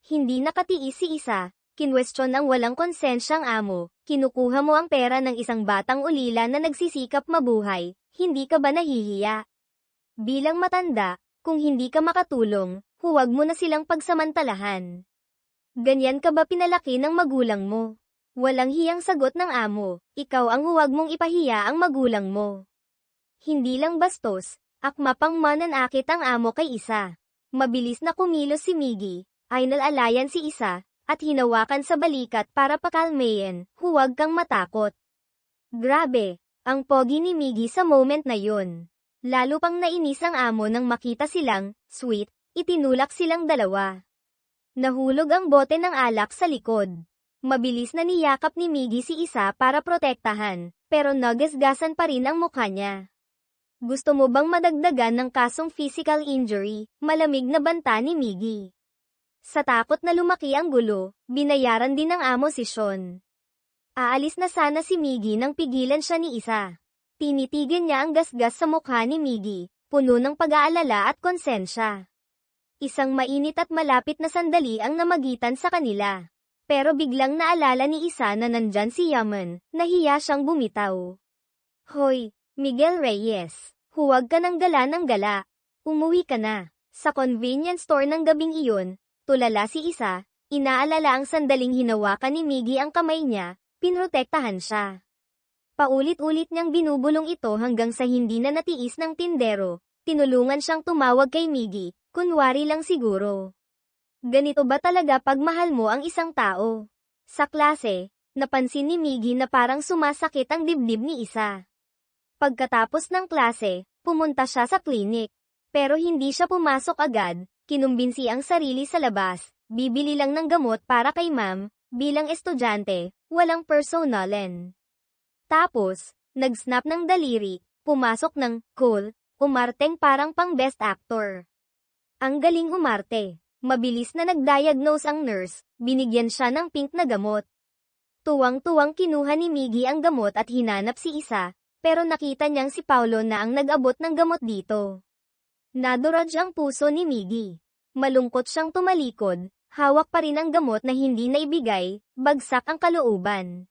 Hindi nakatiis si isa, kinwestiyon ang walang konsensyang amo, kinukuha mo ang pera ng isang batang ulila na nagsisikap mabuhay, hindi ka ba nahihiya? Bilang matanda, kung hindi ka makatulong, huwag mo na silang pagsamantalahan. Ganyan ka ba pinalaki ng magulang mo? Walang hiyang sagot ng amo, ikaw ang huwag mong ipahiya ang magulang mo. Hindi lang bastos, akma pang mananakit ang amo kay isa. Mabilis na kumilos si Miggy, ay nalalayan si isa, at hinawakan sa balikat para pakalmayin, huwag kang matakot. Grabe, ang pogi ni Miggy sa moment na yun. Lalo pang nainis ang amo nang makita silang, sweet, itinulak silang dalawa. Nahulog ang bote ng alak sa likod. Mabilis na niyakap ni Miggy si isa para protektahan, pero nagasgasan pa rin ang mukha niya. Gusto mo bang madagdagan ng kasong physical injury? Malamig na banta ni Miggy. Sa takot na lumaki ang gulo, binayaran din ng amo si Sean. Aalis na sana si Miggy nang pigilan siya ni isa. Tinitigan niya ang gasgas sa mukha ni Miggy, puno ng pag-aalala at konsensya. Isang mainit at malapit na sandali ang namagitan sa kanila. Pero biglang naalala ni isa na nandyan si Yaman, nahiya siyang bumitaw. Hoy, Miguel Reyes, huwag ka ng gala. Umuwi ka na. Sa convenience store ng gabing iyon, tulala si isa, inaalala ang sandaling hinawakan ni Miggy ang kamay niya, pinrotektahan siya. Paulit-ulit niyang binubulong ito hanggang sa hindi na natiis ng tindero, tinulungan siyang tumawag kay Miggy, kunwari lang siguro. Ganito ba talaga pag mahal mo ang isang tao? Sa klase, napansin ni Miggy na parang sumasakit ang dibdib ni isa. Pagkatapos ng klase, pumunta siya sa klinik. Pero hindi siya pumasok agad, kinumbinsi ang sarili sa labas, bibili lang ng gamot para kay ma'am, bilang estudyante, walang personalan. Tapos, nag-snap ng daliri, pumasok ng cool, umarteng parang pang best actor. Ang galing umarte. Mabilis na nag-diagnose ang nurse, binigyan siya ng pink na gamot. Tuwang-tuwang kinuha ni Miggy ang gamot at hinanap si isa, pero nakita niyang si Paulo na ang nag-abot ng gamot dito. Naduraj ang puso ni Miggy. Malungkot siyang tumalikod, hawak pa rin ang gamot na hindi naibigay, bagsak ang kalooban.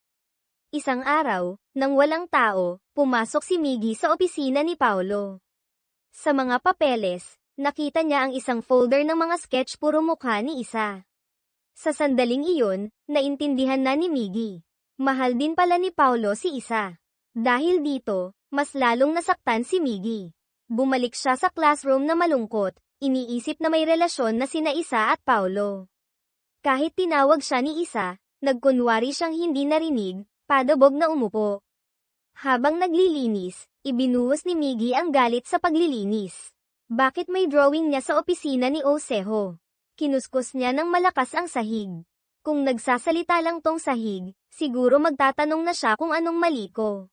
Isang araw, nang walang tao, pumasok si Miggy sa opisina ni Paulo. Sa mga papeles, nakita niya ang isang folder ng mga sketch puro mukha ni isa. Sa sandaling iyon, naintindihan na ni Miggy. Mahal din pala ni Paulo si isa. Dahil dito, mas lalong nasaktan si Miggy. Bumalik siya sa classroom na malungkot, iniisip na may relasyon na sina Isa at Paulo. Kahit tinawag siya ni Isa, nagkunwari siyang hindi narinig, padabog na umupo. Habang naglilinis, ibinuhos ni Miggy ang galit sa paglilinis. Bakit may drawing niya sa opisina ni Oseho? Kinuskus niya ng malakas ang sahig. Kung nagsasalita lang tong sahig, siguro magtatanong na siya kung anong mali ko.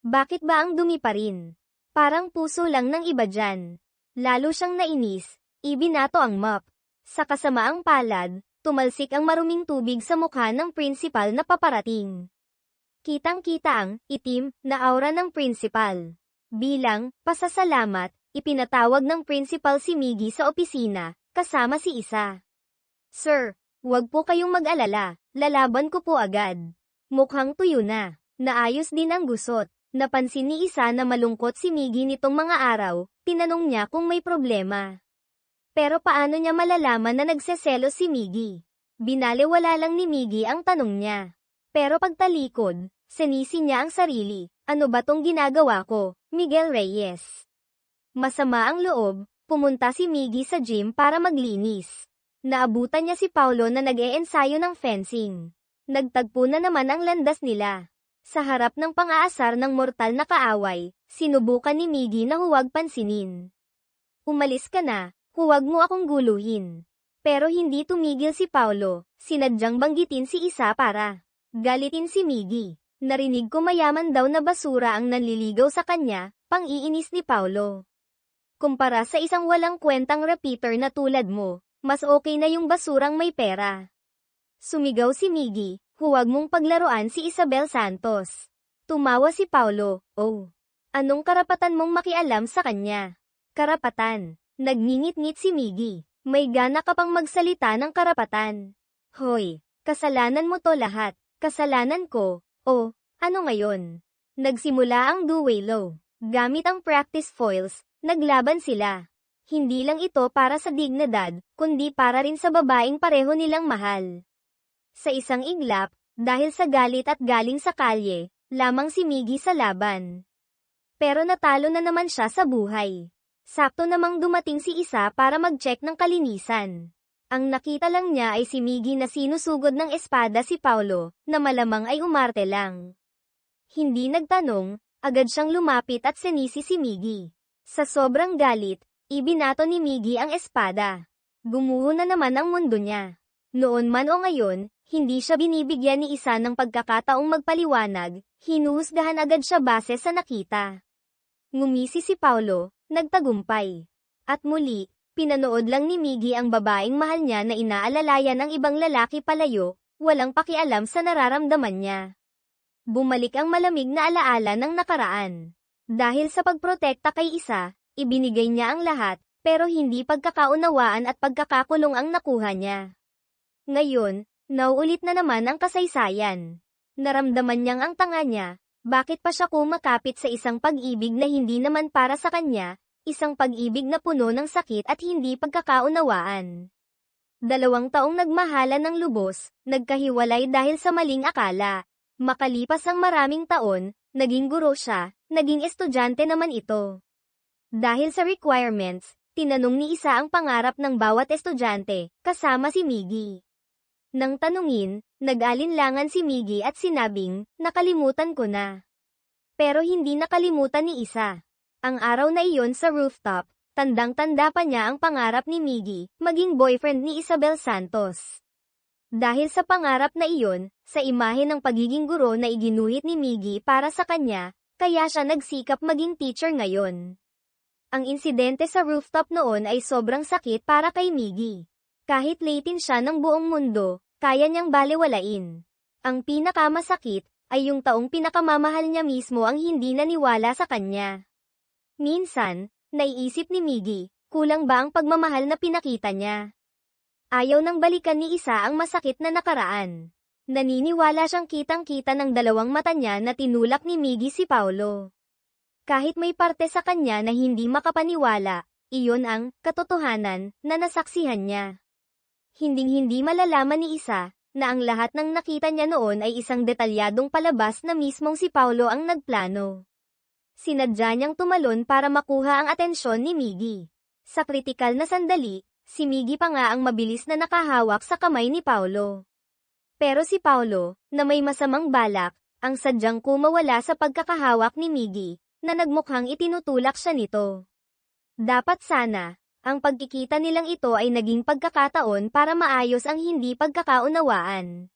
Bakit ba ang dumi pa rin? Parang puso lang ng iba dyan. Lalo siyang nainis, ibinato ang mop. Sa kasamaang palad, tumalsik ang maruming tubig sa mukha ng principal na paparating. Kitang-kita ang itim na aura ng principal. Bilang pasasalamat, ipinatawag ng principal si Miggy sa opisina, kasama si Isa. Sir, huwag po kayong mag-alala, lalaban ko po agad. Mukhang tuyo na. Naayos din ang gusot. Napansin ni Isa na malungkot si Miggy nitong mga araw, tinanong niya kung may problema. Pero paano niya malalaman na nagseselos si Miggy? Binaliwala lang ni Miggy ang tanong niya. Pero pagtalikod, sinisi niya ang sarili. Ano ba tong ginagawa ko, Miguel Reyes? Masama ang loob, pumunta si Miggy sa gym para maglinis. Naabutan niya si Paulo na nag-e-ensayo ng fencing. Nagtagpo na naman ang landas nila. Sa harap ng pang-aasar ng mortal na kaaway, sinubukan ni Miggy na huwag pansinin. Umalis ka na, huwag mo akong guluhin. Pero hindi tumigil si Paulo, sinadyang banggitin si Isa para galitin si Miggy. Narinig ko mayaman daw na basura ang nanliligaw sa kanya, pang-iinis ni Paulo. Kumpara sa isang walang kwentang repeater na tulad mo, mas okay na yung basurang may pera. Sumigaw si Miggy, huwag mong paglaruan si Isabel Santos. Tumawa si Paulo, oh. Anong karapatan mong makialam sa kanya? Karapatan. Nagngingit-ngit si Miggy. May gana ka pang magsalita ng karapatan. Hoy, kasalanan mo to lahat. Kasalanan ko. Oh, ano ngayon? Nagsimula ang duelo. Gamit ang practice foils, naglaban sila. Hindi lang ito para sa dignidad, kundi para rin sa babaeng pareho nilang mahal. Sa isang iglap, dahil sa galit at galing sa kalye, lamang si Miggy sa laban. Pero natalo na naman siya sa buhay. Sakto namang dumating si Isa para mag-check ng kalinisan. Ang nakita lang niya ay si Miggy na sinusugod ng espada si Paulo, na malamang ay umarte lang. Hindi nagtanong, agad siyang lumapit at sinisi si Miggy. Sa sobrang galit, ibinato ni Miggy ang espada. Gumuho na naman ang mundo niya. Noon man o ngayon, hindi siya binibigyan ni Isa ng pagkakataong magpaliwanag, hinuhusgahan agad siya base sa nakita. Ngumisi si Paulo, nagtagumpay. At muli, pinanood lang ni Miggy ang babaeng mahal niya na inaalalayan ng ibang lalaki palayo, walang pakialam sa nararamdaman niya. Bumalik ang malamig na alaala ng nakaraan. Dahil sa pagprotekta kay Isa, ibinigay niya ang lahat, pero hindi pagkakaunawaan at pagkakakulong ang nakuha niya. Ngayon, nauulit na naman ang kasaysayan. Naramdaman niyang ang tanga niya, bakit pa siya kumakapit sa isang pag-ibig na hindi naman para sa kanya, isang pag-ibig na puno ng sakit at hindi pagkakaunawaan. 2 taong nagmahalan ng lubos, nagkahiwalay dahil sa maling akala. Makalipas ang maraming taon, naging guro siya, naging estudyante naman ito. Dahil sa requirements, tinanong ni Isa ang pangarap ng bawat estudyante, kasama si Miggy. Nang tanungin, nag-alinlangan si Miggy at sinabing, nakalimutan ko na. Pero hindi nakalimutan ni Isa. Ang araw na iyon sa rooftop, tandang-tanda pa niya ang pangarap ni Miggy, maging boyfriend ni Isabel Santos. Dahil sa pangarap na iyon, sa imahe ng pagiging guro na iginuhit ni Miggy para sa kanya, kaya siya nagsikap maging teacher ngayon. Ang insidente sa rooftop noon ay sobrang sakit para kay Miggy. Kahit latin siya ng buong mundo, kaya niyang balewalain. Ang pinakamasakit, ay yung taong pinakamamahal niya mismo ang hindi naniwala sa kanya. Minsan, naiisip ni Miggy, kulang ba ang pagmamahal na pinakita niya? Ayaw nang balikan ni Isa ang masakit na nakaraan. Naniniwala siyang kitang-kita ng 2 mata niya na tinulak ni Miggy si Paulo. Kahit may parte sa kanya na hindi makapaniwala, iyon ang katotohanan na nasaksihan niya. Hinding-hindi malalaman ni Isa na ang lahat ng nakita niya noon ay isang detalyadong palabas na mismong si Paulo ang nagplano. Sinadya niyang tumalon para makuha ang atensyon ni Miggy. Sa kritikal na sandali, si Miggy pa nga ang mabilis na nakahawak sa kamay ni Paulo. Pero si Paulo, na may masamang balak, ang sadyang kumawala sa pagkakahawak ni Miggy, na nagmukhang itinutulak siya nito. Dapat sana, ang pagkikita nilang ito ay naging pagkakataon para maayos ang hindi pagkakaunawaan.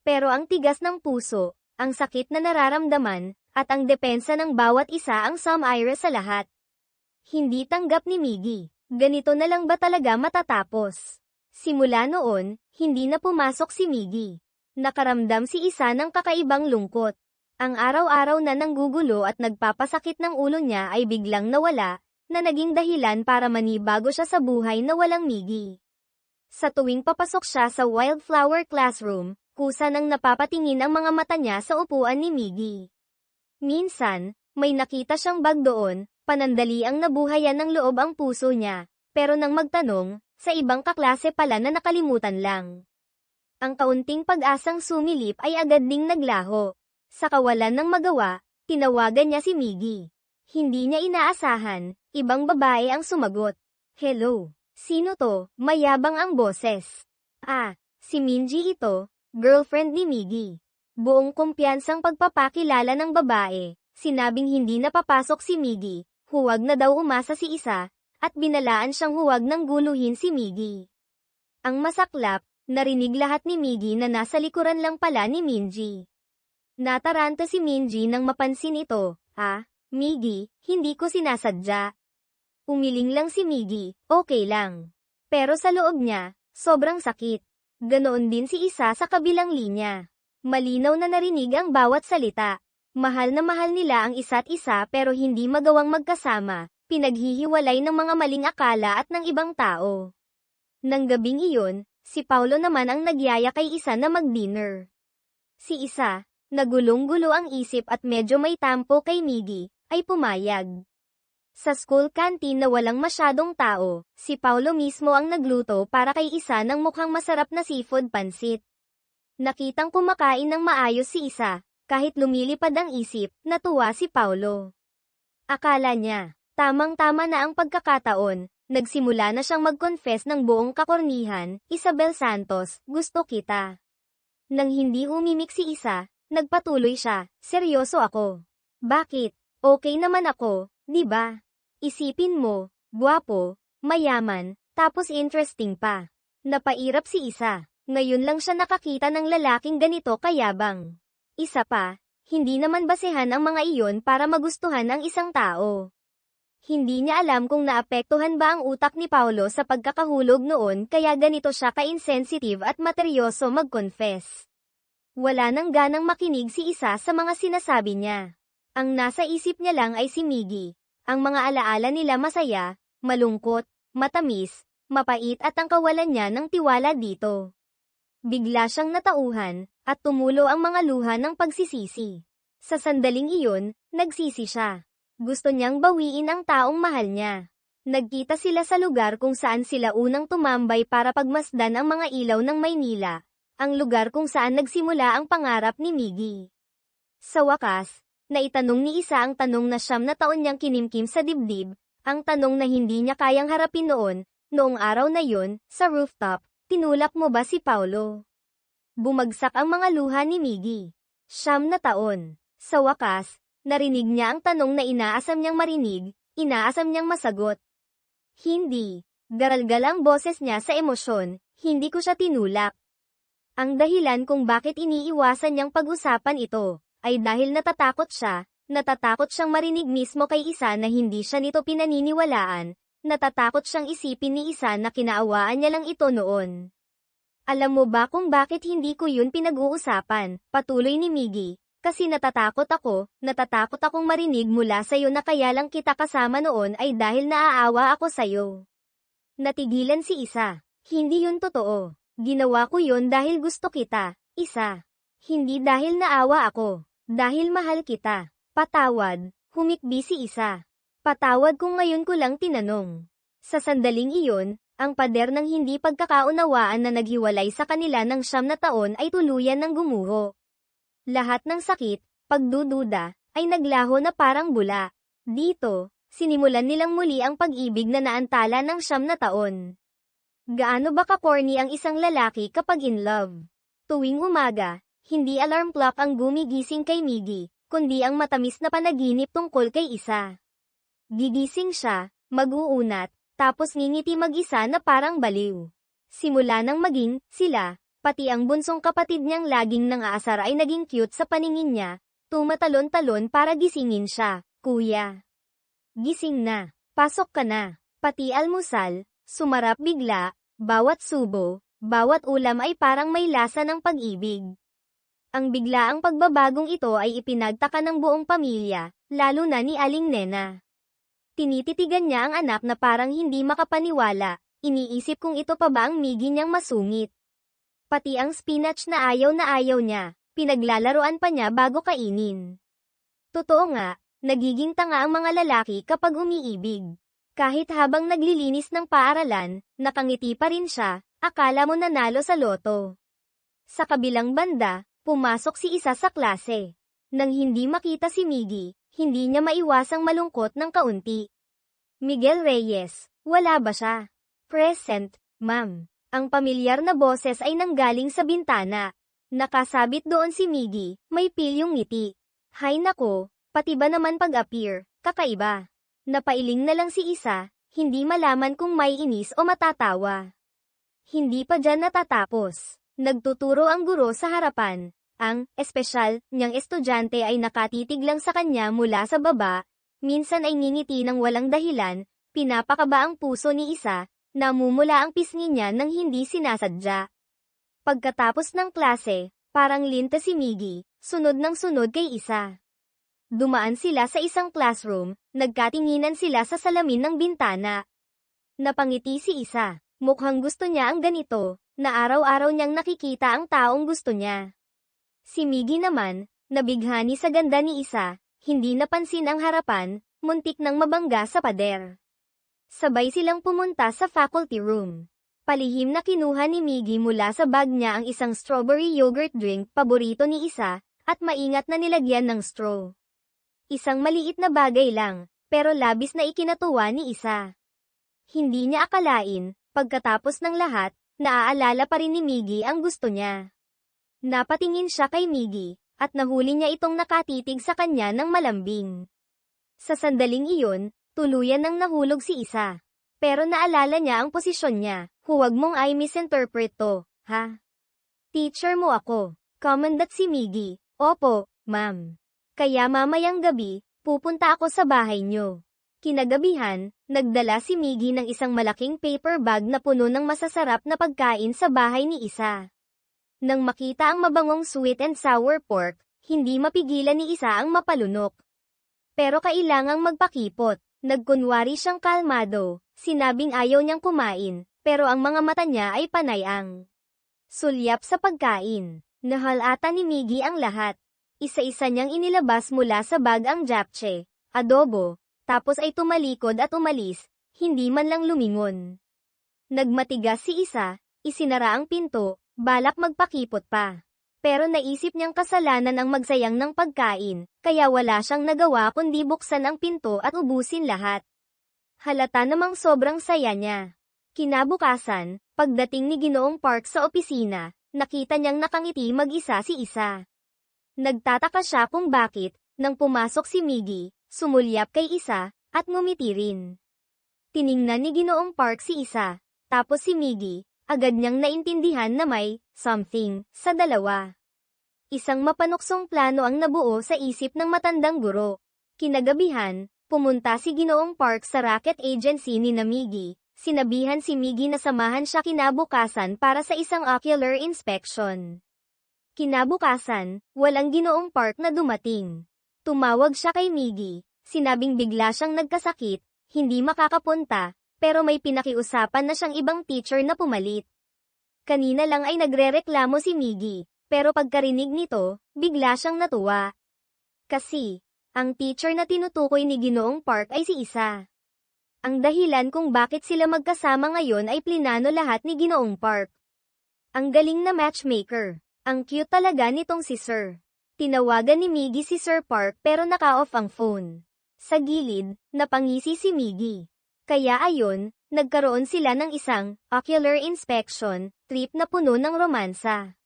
Pero ang tigas ng puso, ang sakit na nararamdaman, at ang depensa ng bawat isa ang sum-ire sa lahat. Hindi tanggap ni Miggy. Ganito na lang ba talaga matatapos? Simula noon, hindi na pumasok si Miggy. Nakaramdam si Isa ng kakaibang lungkot. Ang araw-araw na nanggugulo at nagpapasakit ng ulo niya ay biglang nawala, na naging dahilan para manibago siya sa buhay na walang Miggy. Sa tuwing papasok siya sa Wildflower Classroom, kusa nang napapatingin ang mga mata niya sa upuan ni Miggy. Minsan, may nakita siyang bag doon, panandali ang nabuhayan ng loob ang puso niya, pero nang magtanong, sa ibang kaklase pala na nakalimutan lang. Ang kaunting pag-asang sumilip ay agad ding naglaho. Sa kawalan ng magawa, tinawagan niya si Miggy. Hindi niya inaasahan, ibang babae ang sumagot. Hello, sino to? Mayabang ang boses. Ah, si Minji ito, girlfriend ni Miggy. Buong kumpiyansang pagpapakilala ng babae, sinabing hindi na papasok si Miggy, huwag na daw umasa si Isa, at binalaan siyang huwag nang guluhin si Miggy. Ang masaklap, narinig lahat ni Miggy na nasa likuran lang pala ni Minji. Nataranta si Minji nang mapansin ito. Ah, Miggy, hindi ko sinasadya. Umiling lang si Miggy, okay lang. Pero sa loob niya, sobrang sakit. Ganoon din si Isa sa kabilang linya. Malinaw na narinig ang bawat salita. Mahal na mahal nila ang isa't isa pero hindi magawang magkasama, pinaghihiwalay ng mga maling akala at ng ibang tao. Nang gabing iyon, si Paulo naman ang nagyaya kay Isa na mag-dinner. Si Isa, nagulong-gulo ang isip at medyo may tampo kay Miggy, ay pumayag. Sa school canteen na walang masyadong tao, si Paulo mismo ang nagluto para kay Isa ng mukhang masarap na seafood pansit. Nakitang kumakain ng maayos si Isa, kahit lumilipad ang isip, natuwa si Paulo. Akala niya, tamang-tama na ang pagkakataon, nagsimula na siyang mag-confess ng buong kakornihan, Isabel Santos, gusto kita. Nang hindi umimik si Isa, nagpatuloy siya, seryoso ako. Bakit? Okay naman ako, di ba? Isipin mo, gwapo, mayaman, tapos interesting pa. Napairap si Isa. Ngayon lang siya nakakita ng lalaking ganito kayabang. Isa pa, hindi naman basehan ang mga iyon para magustuhan ang isang tao. Hindi niya alam kung naapektuhan ba ang utak ni Paulo sa pagkakahulog noon kaya ganito siya ka-insensitive at materyoso mag-confess. Wala nang ganang makinig si Isa sa mga sinasabi niya. Ang nasa isip niya lang ay si Miggy. Ang mga alaala nila masaya, malungkot, matamis, mapait at ang kawalan niya ng tiwala dito. Bigla siyang natauhan, at tumulo ang mga luha ng pagsisisi. Sa sandaling iyon, nagsisi siya. Gusto niyang bawiin ang taong mahal niya. Nagkita sila sa lugar kung saan sila unang tumambay para pagmasdan ang mga ilaw ng Maynila, ang lugar kung saan nagsimula ang pangarap ni Miggy. Sa wakas, naitanong ni Isa ang tanong na 9 na taon niyang kinimkim sa dibdib, ang tanong na hindi niya kayang harapin noong araw na yon, sa rooftop. Tinulak mo ba si Paulo? Bumagsak ang mga luha ni Miggy. 9 na taon. Sa wakas, narinig niya ang tanong na inaasam niyang marinig, inaasam niyang masagot. Hindi. Garalgal ang boses niya sa emosyon, hindi ko siya tinulak. Ang dahilan kung bakit iniiwasan niyang pag-usapan ito, ay dahil natatakot siyang marinig mismo kay Isa na hindi siya nito pinaniniwalaan. Natatakot siyang isipin ni Isa na kinaawaan niya lang ito noon. Alam mo ba kung bakit hindi ko yun pinag-uusapan, patuloy ni Miggy, kasi natatakot akong marinig mula sa'yo na kaya lang kita kasama noon ay dahil naaawa ako sa'yo. Natigilan si Isa. Hindi yun totoo. Ginawa ko yun dahil gusto kita, Isa. Hindi dahil naawa ako. Dahil mahal kita. Patawad, humikbi si Isa. Patawad kung ngayon ko lang tinanong. Sa sandaling iyon, ang pader ng hindi pagkakaunawaan na naghiwalay sa kanila ng 9 na taon ay tuluyan ng gumuho. Lahat ng sakit, pagdududa, ay naglaho na parang bula. Dito, sinimulan nilang muli ang pag-ibig na naantala ng 9 na taon. Gaano ba ka-corny ang isang lalaki kapag in love? Tuwing umaga, hindi alarm clock ang gumigising kay Miggy, kundi ang matamis na panaginip tungkol kay Isa. Gigising siya, mag-uunat, tapos ngingiti mag-isa na parang baliw. Simula nang maging sila, pati ang bunsong kapatid niyang laging nang-aasar ay naging cute sa paningin niya, tumatalon-talon para gisingin siya. Kuya, gising na, pasok ka na. Pati almusal, sumarap bigla, bawat subo, bawat ulam ay parang may lasa ng pag-ibig. Ang biglaang pagbabagong ito ay ipinagtaka ng buong pamilya, lalo na ni Aling Nena. Tinititigan niya ang anak na parang hindi makapaniwala, iniisip kung ito pa ba ang Miggy niyang masungit. Pati ang spinach na ayaw niya, pinaglalaroan pa niya bago kainin. Totoo nga, nagiging tanga ang mga lalaki kapag umiibig. Kahit habang naglilinis ng paaralan, nakangiti pa rin siya, akala mo nanalo sa loto. Sa kabilang banda, pumasok si Isa sa klase. Nang hindi makita si Miggy, hindi niya maiwasang malungkot ng kaunti. Miguel Reyes, wala ba siya? Present, ma'am. Ang pamilyar na boses ay nanggaling sa bintana. Nakasabit doon si Miggy, may pilyong ngiti. Hay nako, pati ba naman pag-appear, kakaiba. Napailing na lang si Isa, hindi malaman kung may inis o matatawa. Hindi pa dyan natatapos. Nagtuturo ang guro sa harapan. Ang espesyal niyang estudyante ay nakatitig lang sa kanya mula sa baba, minsan ay ngingiti ng walang dahilan, pinapakaba ang puso ni Isa, namumula ang pisngi niya nang hindi sinasadya. Pagkatapos ng klase, parang linta si Miggy, sunod ng sunod kay Isa. Dumaan sila sa isang classroom, nagkatinginan sila sa salamin ng bintana. Napangiti si Isa, mukhang gusto niya ang ganito, na araw-araw niyang nakikita ang taong gusto niya. Si Miggy naman, nabighani sa ganda ni Isa, hindi napansin ang harapan, muntik nang mabangga sa pader. Sabay silang pumunta sa faculty room. Palihim na kinuha ni Miggy mula sa bag niya ang isang strawberry yogurt drink paborito ni Isa, at maingat na nilagyan ng straw. Isang maliit na bagay lang, pero labis na ikinatuwa ni Isa. Hindi niya akalain, pagkatapos ng lahat, naaalala pa rin ni Miggy ang gusto niya. Napatingin siya kay Miggy, at nahuli niya itong nakatitig sa kanya ng malambing. Sa sandaling iyon, tuluyan nang nahulog si Isa. Pero naalala niya ang posisyon niya, huwag mong i-misinterpret to, ha? Teacher mo ako, commanded si Miggy. Opo, ma'am. Kaya mamayang gabi, pupunta ako sa bahay niyo. Kinagabihan, nagdala si Miggy ng isang malaking paper bag na puno ng masasarap na pagkain sa bahay ni Isa. Nang makita ang mabangong sweet and sour pork, hindi mapigilan ni Isa ang mapalunok. Pero kailangang magpakipot, nagkunwari siyang kalmado, sinabing ayaw niyang kumain, pero ang mga mata niya ay panay ang sulyap sa pagkain. Nahalata ni Miggy ang lahat. Isa-isa niyang inilabas mula sa bag ang japchae, adobo, tapos ay tumalikod at umalis, hindi man lang lumingon. Nagmatigas si Isa, isinara ang pinto, balak magpakipot pa. Pero naisip niyang kasalanan ang magsayang ng pagkain, kaya wala siyang nagawa kundi buksan ang pinto at ubusin lahat. Halata namang sobrang saya niya. Kinabukasan, pagdating ni Ginoong Park sa opisina, nakita niyang nakangiti mag-isa si Isa. Nagtataka siya kung bakit, nang pumasok si Miggy, sumulyap kay Isa, at ngumiti rin. Tiningnan ni Ginoong Park si Isa, tapos si Miggy, agad niyang naintindihan na may something sa dalawa. Isang mapanuksong plano ang nabuo sa isip ng matandang guro. Kinagabihan, pumunta si Ginoong Park sa racket agency ni Miggy, sinabihan si Miggy na samahan siya kinabukasan para sa isang ocular inspection. Kinabukasan, walang Ginoong Park na dumating. Tumawag siya kay Miggy, sinabing bigla siyang nagkasakit, hindi makakapunta, pero may pinakiusapan na siyang ibang teacher na pumalit. Kanina lang ay nagrereklamo si Miggy, pero pagkarinig nito, bigla siyang natuwa. Kasi, ang teacher na tinutukoy ni Ginoong Park ay si Isa. Ang dahilan kung bakit sila magkasama ngayon ay plinano lahat ni Ginoong Park. Ang galing na matchmaker. Ang cute talaga nitong si Sir. Tinawagan ni Miggy si Sir Park pero naka-off ang phone. Sa gilid, napangisi si Miggy. Kaya ayon, nagkaroon sila ng isang ocular inspection trip na puno ng romansa.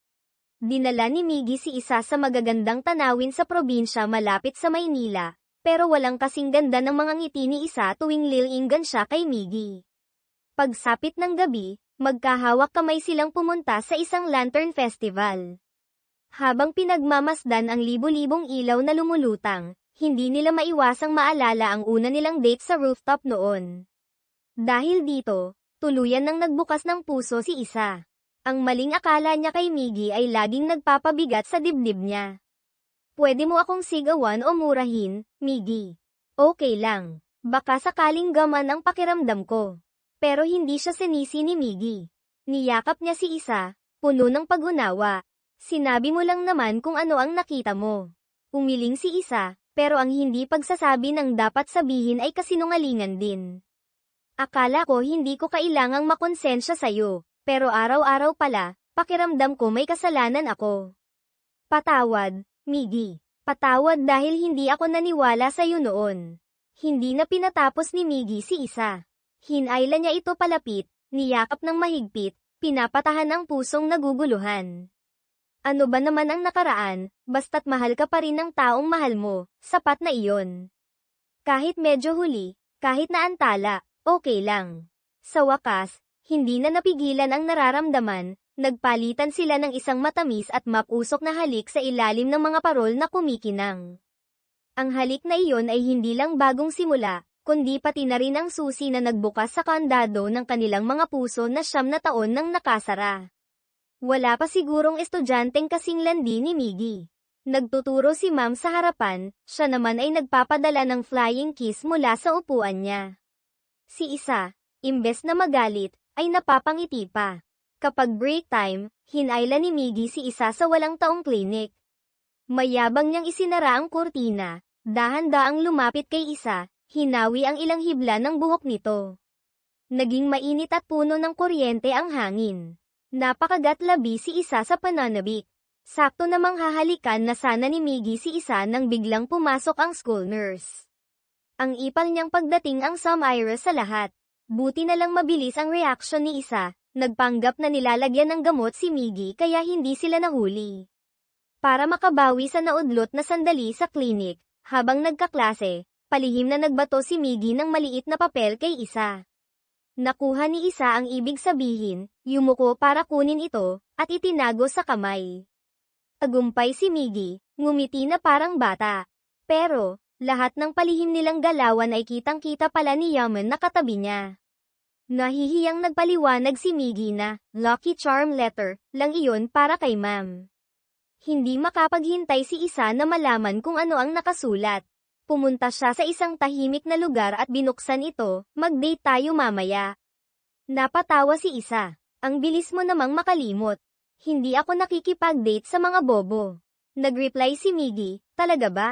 Dinala ni Miggy si Isa sa magagandang tanawin sa probinsya malapit sa Maynila, pero walang kasing ganda ng mga ngiti ni Isa tuwing lilingan siya kay Miggy. Pagsapit ng gabi, magkahawak kamay silang pumunta sa isang lantern festival. Habang pinagmamasdan ang libu-libong ilaw na lumulutang, hindi nila maiwasang maalala ang una nilang date sa rooftop noon. Dahil dito, tuluyan nang nagbukas ng puso si Isa. Ang maling akala niya kay Miggy ay laging nagpapabigat sa dibdib niya. Pwede mo akong sigawan o murahin, Miggy. Okay lang. Baka sakaling gaman ang pakiramdam ko. Pero hindi siya sinisi ni Miggy. Niyakap niya si Isa, puno ng pag-unawa. Sinabi mo lang naman kung ano ang nakita mo. Umiling si Isa, pero ang hindi pagsasabi ng dapat sabihin ay kasinungalingan din. Akala ko hindi ko kailangang makonsensya sa'yo, pero araw-araw pala, pakiramdam ko may kasalanan ako. Patawad, Miggy. Patawad dahil hindi ako naniwala sa'yo noon. Hindi na pinatapos ni Miggy si Isa. Hinayla niya ito palapit, niyakap ng mahigpit, pinapatahan ang pusong naguguluhan. Ano ba naman ang nakaraan, basta't mahal ka pa rin ng taong mahal mo, sapat na iyon. Kahit medyo huli, kahit naantala, okay lang. Sa wakas, hindi na napigilan ang nararamdaman, nagpalitan sila ng isang matamis at mapusok na halik sa ilalim ng mga parol na kumikinang. Ang halik na iyon ay hindi lang bagong simula, kundi pati na rin ang susi na nagbukas sa kandado ng kanilang mga puso na 9 na taon nang nakasara. Wala pa sigurong estudyanteng kasing landi ni Miggy. Nagtuturo si Ma'am sa harapan, siya naman ay nagpapadala ng flying kiss mula sa upuan niya. Si Isa, imbes na magalit, ay napapangiti pa. Kapag break time, hinayla ni Miggy si Isa sa walang taong klinik. Mayabang niyang isinara ang kurtina, dahan-daang lumapit kay Isa, hinawi ang ilang hibla ng buhok nito. Naging mainit at puno ng kuryente ang hangin. Napakagat-labi si Isa sa pananabik. Sakto namang hahalikan na sana ni Miggy si Isa nang biglang pumasok ang school nurse. Ang ipal niyang pagdating ang sumira sa lahat. Buti na lang mabilis ang reaksyon ni Isa, nagpanggap na nilalagyan ng gamot si Miggy kaya hindi sila nahuli. Para makabawi sa naudlot na sandali sa klinik, habang nagkaklase, palihim na nagbato si Miggy ng maliit na papel kay Isa. Nakuha ni Isa ang ibig sabihin, yumuko para kunin ito, at itinago sa kamay. Tagumpay si Miggy, ngumiti na parang bata. Pero, lahat ng palihim nilang galawan ay kitang-kita pala ni Yaman na katabi niya. Nahihiyang nagpaliwanag si Miggy na, lucky charm letter, lang iyon para kay Ma'am. Hindi makapaghintay si Isa na malaman kung ano ang nakasulat. Pumunta siya sa isang tahimik na lugar at binuksan ito, mag-date tayo mamaya. Napatawa si Isa. Ang bilis mo namang makalimot. Hindi ako nakikipag-date sa mga bobo. Nag-reply si Miggy, talaga ba?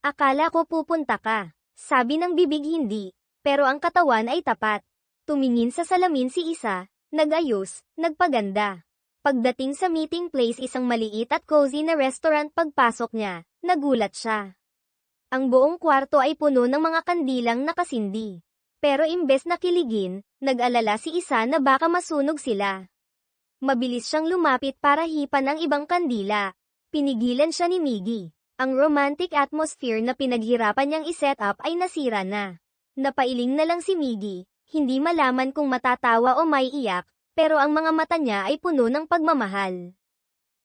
Akala ko pupunta ka. Sabi ng bibig hindi, pero ang katawan ay tapat. Tumingin sa salamin si Isa, nag-ayos, nagpaganda. Pagdating sa meeting place isang maliit at cozy na restaurant pagpasok niya, nagulat siya. Ang buong kwarto ay puno ng mga kandilang nakasindi. Pero imbes na kiligin, nag-alala si Isa na baka masunog sila. Mabilis siyang lumapit para hipan ang ibang kandila. Pinigilan siya ni Miggy. Ang romantic atmosphere na pinaghirapan niyang iset up ay nasira na. Napailing na lang si Miggy, hindi malaman kung matatawa o may iyak, pero ang mga mata niya ay puno ng pagmamahal.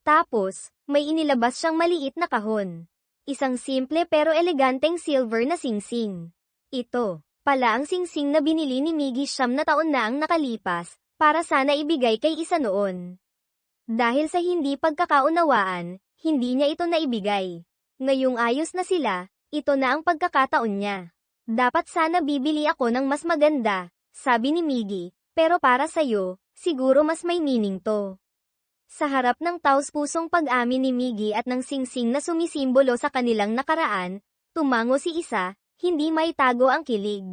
Tapos, may inilabas siyang maliit na kahon. Isang simple pero eleganteng silver na singsing. Ito, pala ang singsing na binili ni Miggy 9 na taon na ang nakalipas, para sana ibigay kay Isa noon. Dahil sa hindi pagkakaunawaan, hindi niya ito naibigay. Ngayong ayos na sila, ito na ang pagkakataon niya. Dapat sana bibili ako ng mas maganda, sabi ni Miggy, pero para sa'yo, siguro mas may meaning to. Sa harap ng taos-pusong pag-amin ni Miggy at ng singsing na sumisimbolo sa kanilang nakaraan, tumango si Isa, hindi maitago ang kilig.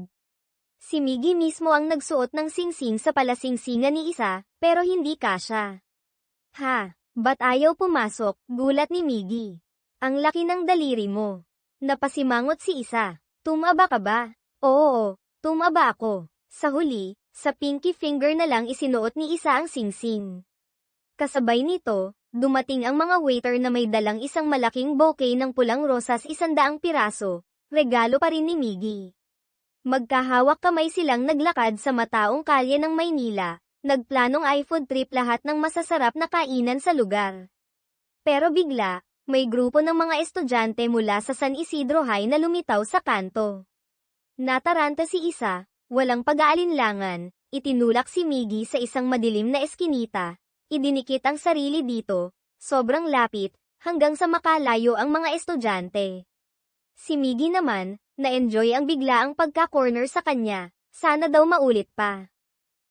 Si Miggy mismo ang nagsuot ng singsing sa palasingsingan ni Isa, pero hindi kasya. Ha, ba't ayaw pumasok? Gulat ni Miggy. Ang laki ng daliri mo. Napasimangot si Isa. Tumaba ka ba? Oo, tumaba ako. Sa huli, sa pinky finger na lang isinuot ni Isa ang singsing. Kasabay nito, dumating ang mga waiter na may dalang isang malaking bouquet ng pulang rosas 100 piraso, regalo pa rin ni Miggy. Magkahawak kamay silang naglakad sa mataong kalye ng Maynila, nagplanong i-food trip lahat ng masasarap na kainan sa lugar. Pero bigla, may grupo ng mga estudyante mula sa San Isidro High na lumitaw sa kanto. Nataranta si Isa, walang pag-aalinlangan, itinulak si Miggy sa isang madilim na eskinita. Idinikit ang sarili dito, sobrang lapit, hanggang sa makalayo ang mga estudyante. Si Miggy naman, Na-enjoy ang biglaang pagka-corner sa kanya, sana daw maulit pa.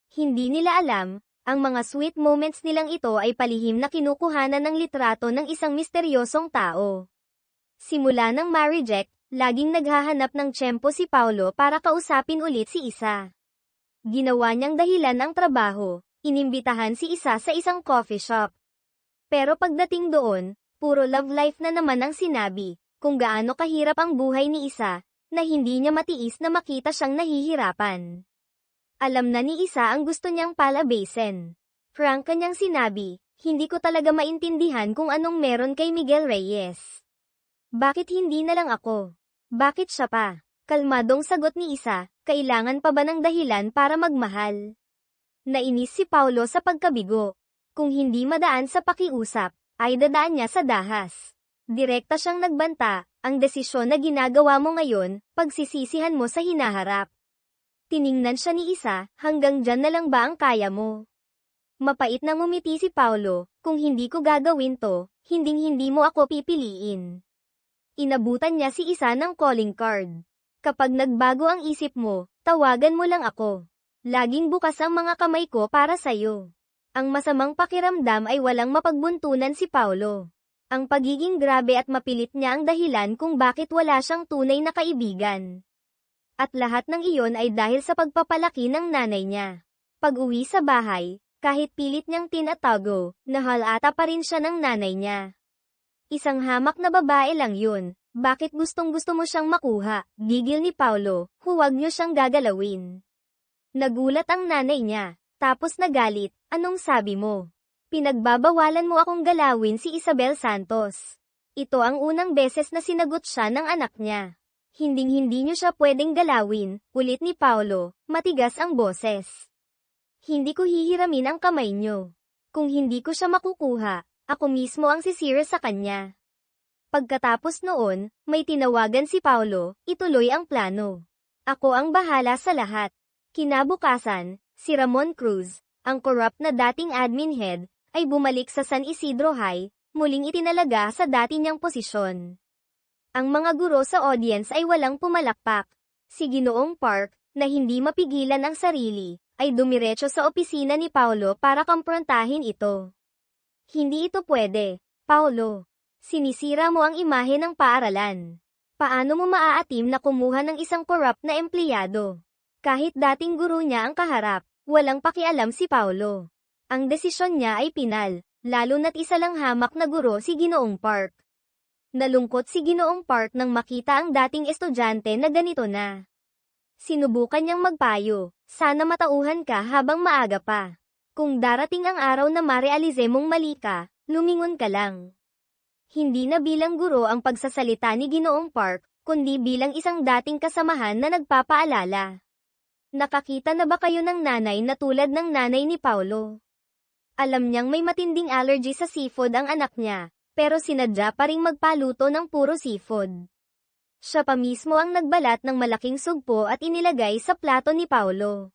Hindi nila alam, ang mga sweet moments nilang ito ay palihim na kinukuhanan ng litrato ng isang misteryosong tao. Simula ng ma-reject, laging naghahanap ng tiyempo si Paulo para kausapin ulit si Isa. Ginawa niyang dahilan ang trabaho, inimbitahan si Isa sa isang coffee shop. Pero pagdating doon, puro love life na naman ang sinabi, kung gaano kahirap ang buhay ni Isa, na hindi niya matiis na makita siyang nahihirapan. Alam na ni Isa ang gusto niyang palabasin. Frank kanyang sinabi, hindi ko talaga maintindihan kung anong meron kay Miguel Reyes. Bakit hindi na lang ako? Bakit siya pa? Kalmadong sagot ni Isa, kailangan pa ba ng dahilan para magmahal? Nainis si Paulo sa pagkabigo. Kung hindi madaan sa pakiusap, ay dadaan niya sa dahas. Direkta siyang nagbanta, ang desisyon na ginagawa mo ngayon, pagsisisihan mo sa hinaharap. Tiningnan siya ni Isa, hanggang dyan na lang ba ang kaya mo? Mapait na ngumiti si Paulo, kung hindi ko gagawin to, hinding-hindi mo ako pipiliin. Inabutan niya si Isa ng calling card. Kapag nagbago ang isip mo, tawagan mo lang ako. Laging bukas ang mga kamay ko para sa'yo. Ang masamang pakiramdam ay walang mapagbuntunan si Paulo. Ang pagiging grabe at mapilit niya ang dahilan kung bakit wala siyang tunay na kaibigan. At lahat ng iyon ay dahil sa pagpapalaki ng nanay niya. Pag-uwi sa bahay, kahit pilit niyang tinatago, nahalata pa rin siya ng nanay niya. Isang hamak na babae lang yun, bakit gustong-gusto mo siyang makuha? Gigil ni Paulo, huwag niyo siyang gagalawin. Nagulat ang nanay niya, tapos nagalit, anong sabi mo? Pinagbabawalan mo akong galawin si Isabel Santos. Ito ang unang beses na sinagot siya ng anak niya. Hinding-hindi niyo siya pwedeng galawin, ulit ni Paulo, matigas ang boses. Hindi ko hihiramin ang kamay niyo. Kung hindi ko siya makukuha, ako mismo ang sisira sa kanya. Pagkatapos noon, may tinawagan si Paulo, ituloy ang plano. Ako ang bahala sa lahat. Kinabukasan, si Ramon Cruz, ang corrupt na dating admin head, ay bumalik sa San Isidro High, muling itinalaga sa dati niyang posisyon. Ang mga guro sa audience ay walang pumalakpak. Si Ginoong Park, na hindi mapigilan ang sarili, ay dumiretso sa opisina ni Paulo para kamprontahin ito. Hindi ito pwede, Paulo. Sinisira mo ang imahe ng paaralan. Paano mo maaatim na kumuha ng isang corrupt na empleyado? Kahit dating guro niya ang kaharap, walang pakialam si Paulo. Ang desisyon niya ay pinal, lalo na't isa lang hamak na guro si Ginoong Park. Nalungkot si Ginoong Park nang makita ang dating estudyante na ganito na. Sinubukan niyang magpayo, sana matauhan ka habang maaga pa. Kung darating ang araw na marealize mong mali ka, lumingon ka lang. Hindi na bilang guro ang pagsasalita ni Ginoong Park, kundi bilang isang dating kasamahan na nagpapaalala. Nakakita na ba kayo ng nanay na tulad ng nanay ni Paulo? Alam niyang may matinding allergy sa seafood ang anak niya, pero sinadya pa ring magpaluto ng puro seafood. Siya pa mismo ang nagbalat ng malaking sugpo at inilagay sa plato ni Paulo.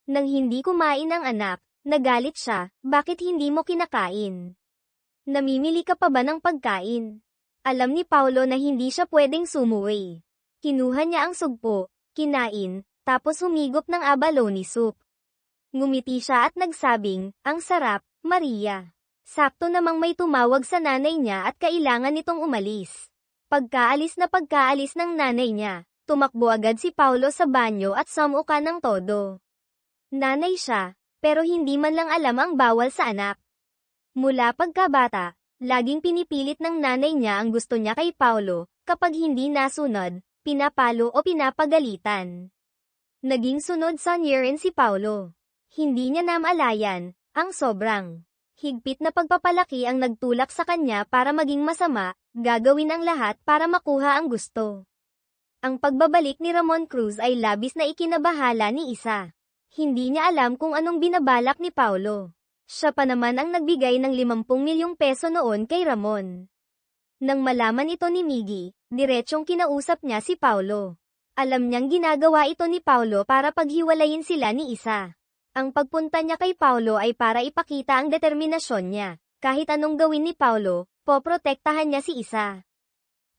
Nang hindi kumain ang anak, nagalit siya, bakit hindi mo kinakain? Namimili ka pa ba ng pagkain? Alam ni Paulo na hindi siya pwedeng sumuwi. Kinuha niya ang sugpo, kinain, tapos humigop ng abalone soup. Ngumiti siya at nagsabing, ang sarap, Maria. Sakto namang may tumawag sa nanay niya at kailangan nitong umalis. Pagkaalis ng nanay niya, tumakbo agad si Paulo sa banyo at sumuka ng todo. Nanay siya, pero hindi man lang alam ang bawal sa anak. Mula pagkabata, laging pinipilit ng nanay niya ang gusto niya kay Paulo, kapag hindi nasunod, pinapalo o pinapagalitan. Naging sunod sa rin si Paulo. Hindi niya namalayan, ang sobrang higpit na pagpapalaki ang nagtulak sa kanya para maging masama, gagawin ang lahat para makuha ang gusto. Ang pagbabalik ni Ramon Cruz ay labis na ikinabahala ni Isa. Hindi niya alam kung anong binabalak ni Paulo. Siya pa naman ang nagbigay ng 50 milyong peso noon kay Ramon. Nang malaman ito ni Miggy, diretsyong kinausap niya si Paulo. Alam niyang ginagawa ito ni Paulo para paghiwalayin sila ni Isa. Ang pagpunta niya kay Paulo ay para ipakita ang determinasyon niya. Kahit anong gawin ni Paulo, poprotektahan niya si Isa.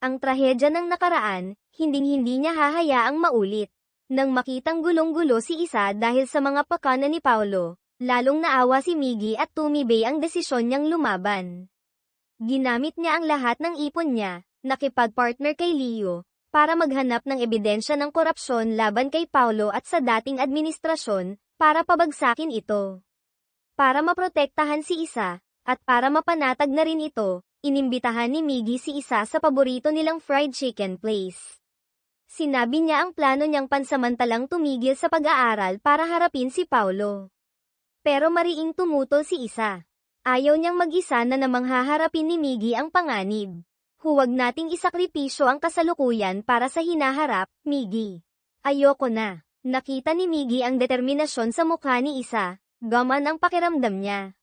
Ang trahedya ng nakaraan, hinding-hindi niya hahayaang maulit. Nang makitang gulong-gulo si Isa dahil sa mga pakana ni Paulo, lalong naawa si Miggy at tumibay ang desisyon niyang lumaban. Ginamit niya ang lahat ng ipon niya, nakipag-partner kay Leo, para maghanap ng ebidensya ng korupsyon laban kay Paulo at sa dating administrasyon, para pabagsakin ito. Para maprotektahan si Isa, at para mapanatag na rin ito, inimbitahan ni Miggy si Isa sa paborito nilang fried chicken place. Sinabi niya ang plano niyang pansamantalang tumigil sa pag-aaral para harapin si Paulo. Pero mariing tumutol si Isa. Ayaw niyang mag-isa na namang haharapin ni Miggy ang panganib. Huwag nating isakripisyo ang kasalukuyan para sa hinaharap, Miggy. Ayoko na. Nakita ni Miggy ang determinasyon sa mukha ni Isa, gaman ang pakiramdam niya.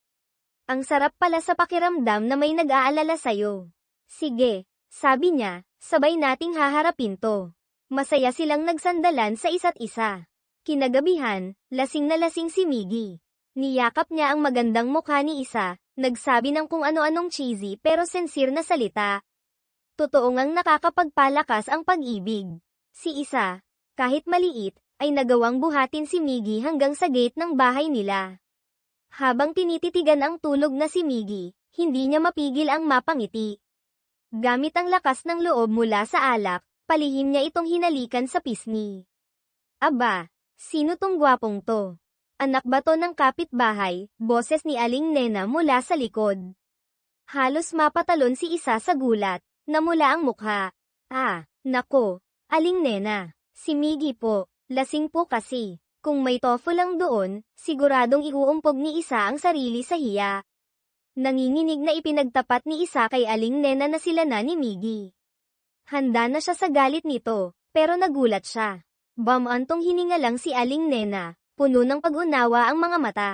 Ang sarap pala sa pakiramdam na may nag-aalala sa'yo. Sige, sabi niya, sabay nating haharapin to. Masaya silang nagsandalan sa isa't isa. Kinagabihan, lasing na lasing si Miggy. Niyakap niya ang magandang mukha ni Isa, nagsabi ng kung ano-anong cheesy pero sincere na salita. Totoo ngang nakakapagpalakas ang pag-ibig. Si Isa, kahit maliit, ay nagawang buhatin si Miggy hanggang sa gate ng bahay nila. Habang tinititigan ang tulog na si Miggy, hindi niya mapigil ang mapangiti. Gamit ang lakas ng loob mula sa alak, palihim niya itong hinalikan sa pisngi. Aba, sino tong gwapong to? Anak ba to ng kapitbahay? Boses ni Aling Nena mula sa likod. Halos mapatalon si Isa sa gulat, namula ang mukha. Ah, nako, Aling Nena, si Miggy po, lasing po kasi. Kung may tofu lang doon, siguradong iuumpog ni Isa ang sarili sa hiya. Nanginginig na ipinagtapat ni Isa kay Aling Nena na sila na ni Miggy. Handa na siya sa galit nito, pero nagulat siya. Bamantong hininga lang si Aling Nena, puno ng pag-unawa ang mga mata.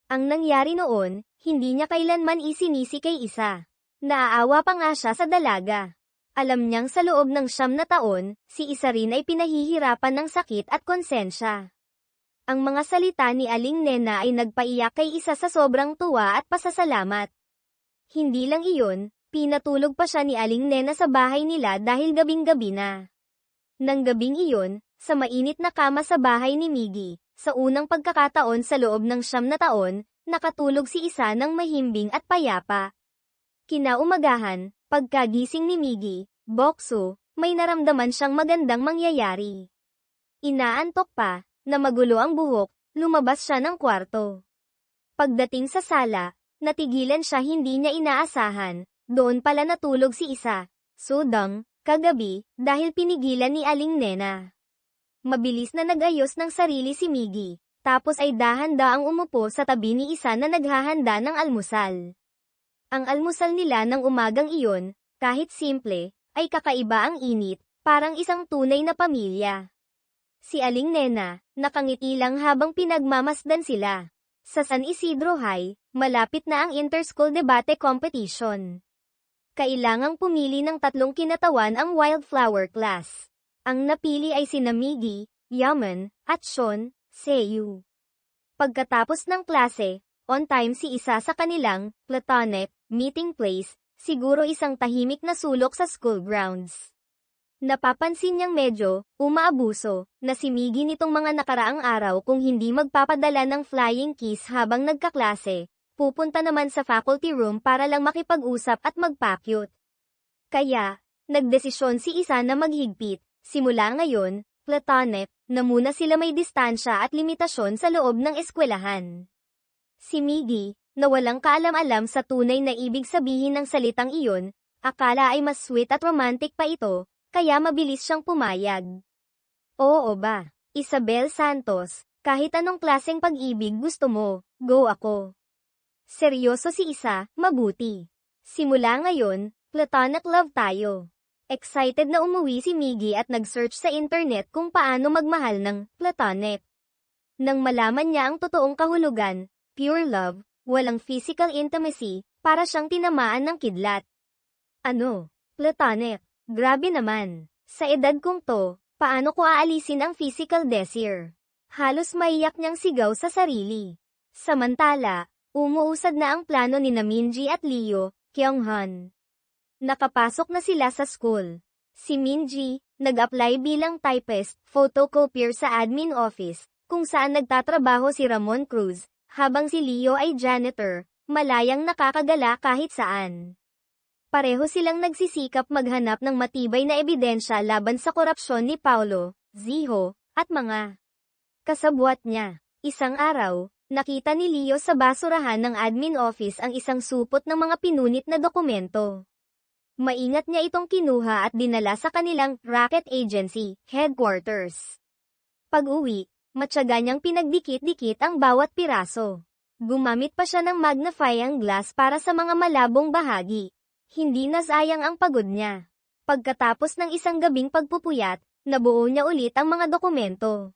Ang nangyari noon, hindi niya kailanman isinisi kay Isa. Naaawa pa nga siya sa dalaga. Alam niyang sa loob ng 9 na taon, si Isa rin ay pinahihirapan ng sakit at konsensya. Ang mga salita ni Aling Nena ay nagpaiyak kay Isa sa sobrang tuwa at pasasalamat. Hindi lang iyon, pinatulog pa siya ni Aling Nena sa bahay nila dahil gabing-gabi na. Nang gabing iyon, sa mainit na kama sa bahay ni Miggy, sa unang pagkakataon sa loob ng 9 na taon, nakatulog si Isa ng mahimbing at payapa. Kinaumagahan, pagkagising ni Miggy, bokso, may naramdaman siyang magandang mangyayari. Inaantok pa, na magulo ang buhok, lumabas siya ng kwarto. Pagdating sa sala, natigilan siya hindi niya inaasahan, doon pala natulog si Isa. Sudang, kagabi, dahil pinigilan ni Aling Nena. Mabilis na nag-ayos ng sarili si Miggy, tapos ay dahan-daang umupo sa tabi ni Isa na naghahanda ng almusal. Ang almusal nila ng umagang iyon, kahit simple, ay kakaiba ang init, parang isang tunay na pamilya. Si Aling Nena, nakangiti lang habang pinagmamasdan sila. Sa San Isidro High, malapit na ang Inter-School Debate Competition. Kailangang pumili ng 3 kinatawan ang Wildflower class. Ang napili ay sina Miggy, Yaman, at Sean, Seiyu. Pagkatapos ng klase, on time si Isa sa kanilang platonic meeting place, siguro isang tahimik na sulok sa school grounds. Napapansin niyang medyo umaabuso na si Miggy nitong mga nakaraang araw kung hindi magpapadala ng flying kiss habang nagkaklase, pupunta naman sa faculty room para lang makipag-usap at magpakyut. Kaya, nagdesisyon si Isa na maghigpit, simula ngayon, platonic, na muna sila may distansya at limitasyon sa loob ng eskwelahan. Si Miggy, na walang kaalam-alam sa tunay na ibig sabihin ng salitang iyon, akala ay mas sweet at romantic pa ito, kaya mabilis siyang pumayag. Oo ba, Isabel Santos, kahit anong klaseng pag-ibig gusto mo, go ako. Seryoso si Isa, mabuti. Simula ngayon, platonic love tayo. Excited na umuwi si Miggy at nag-search sa internet kung paano magmahal ng platonic. Nang malaman niya ang totoong kahulugan, pure love, walang physical intimacy, para siyang tinamaan ng kidlat. Ano? Platonic? Grabe naman. Sa edad kong to, paano ko aalisin ang physical desire? Halos maiyak niyang sigaw sa sarili. Samantala, umuusad na ang plano ni Minji at Leo, Kyunghan. Nakapasok na sila sa school. Si Minji, nag-apply bilang typist, photocopier sa admin office, kung saan nagtatrabaho si Ramon Cruz, habang si Leo ay janitor, malayang nakakagala kahit saan. Pareho silang nagsisikap maghanap ng matibay na ebidensya laban sa korupsyon ni Paulo, Ziho, at mga kasabwat niya. Isang araw, nakita ni Leo sa basurahan ng admin office ang isang supot ng mga pinunit na dokumento. Maingat niya itong kinuha at dinala sa kanilang racket agency headquarters. Pag-uwi, matyaga niyang pinagdikit-dikit ang bawat piraso. Gumamit pa siya ng magnifying glass para sa mga malabong bahagi. Hindi nasayang ang pagod niya. Pagkatapos ng isang gabing pagpupuyat, nabuo niya ulit ang mga dokumento.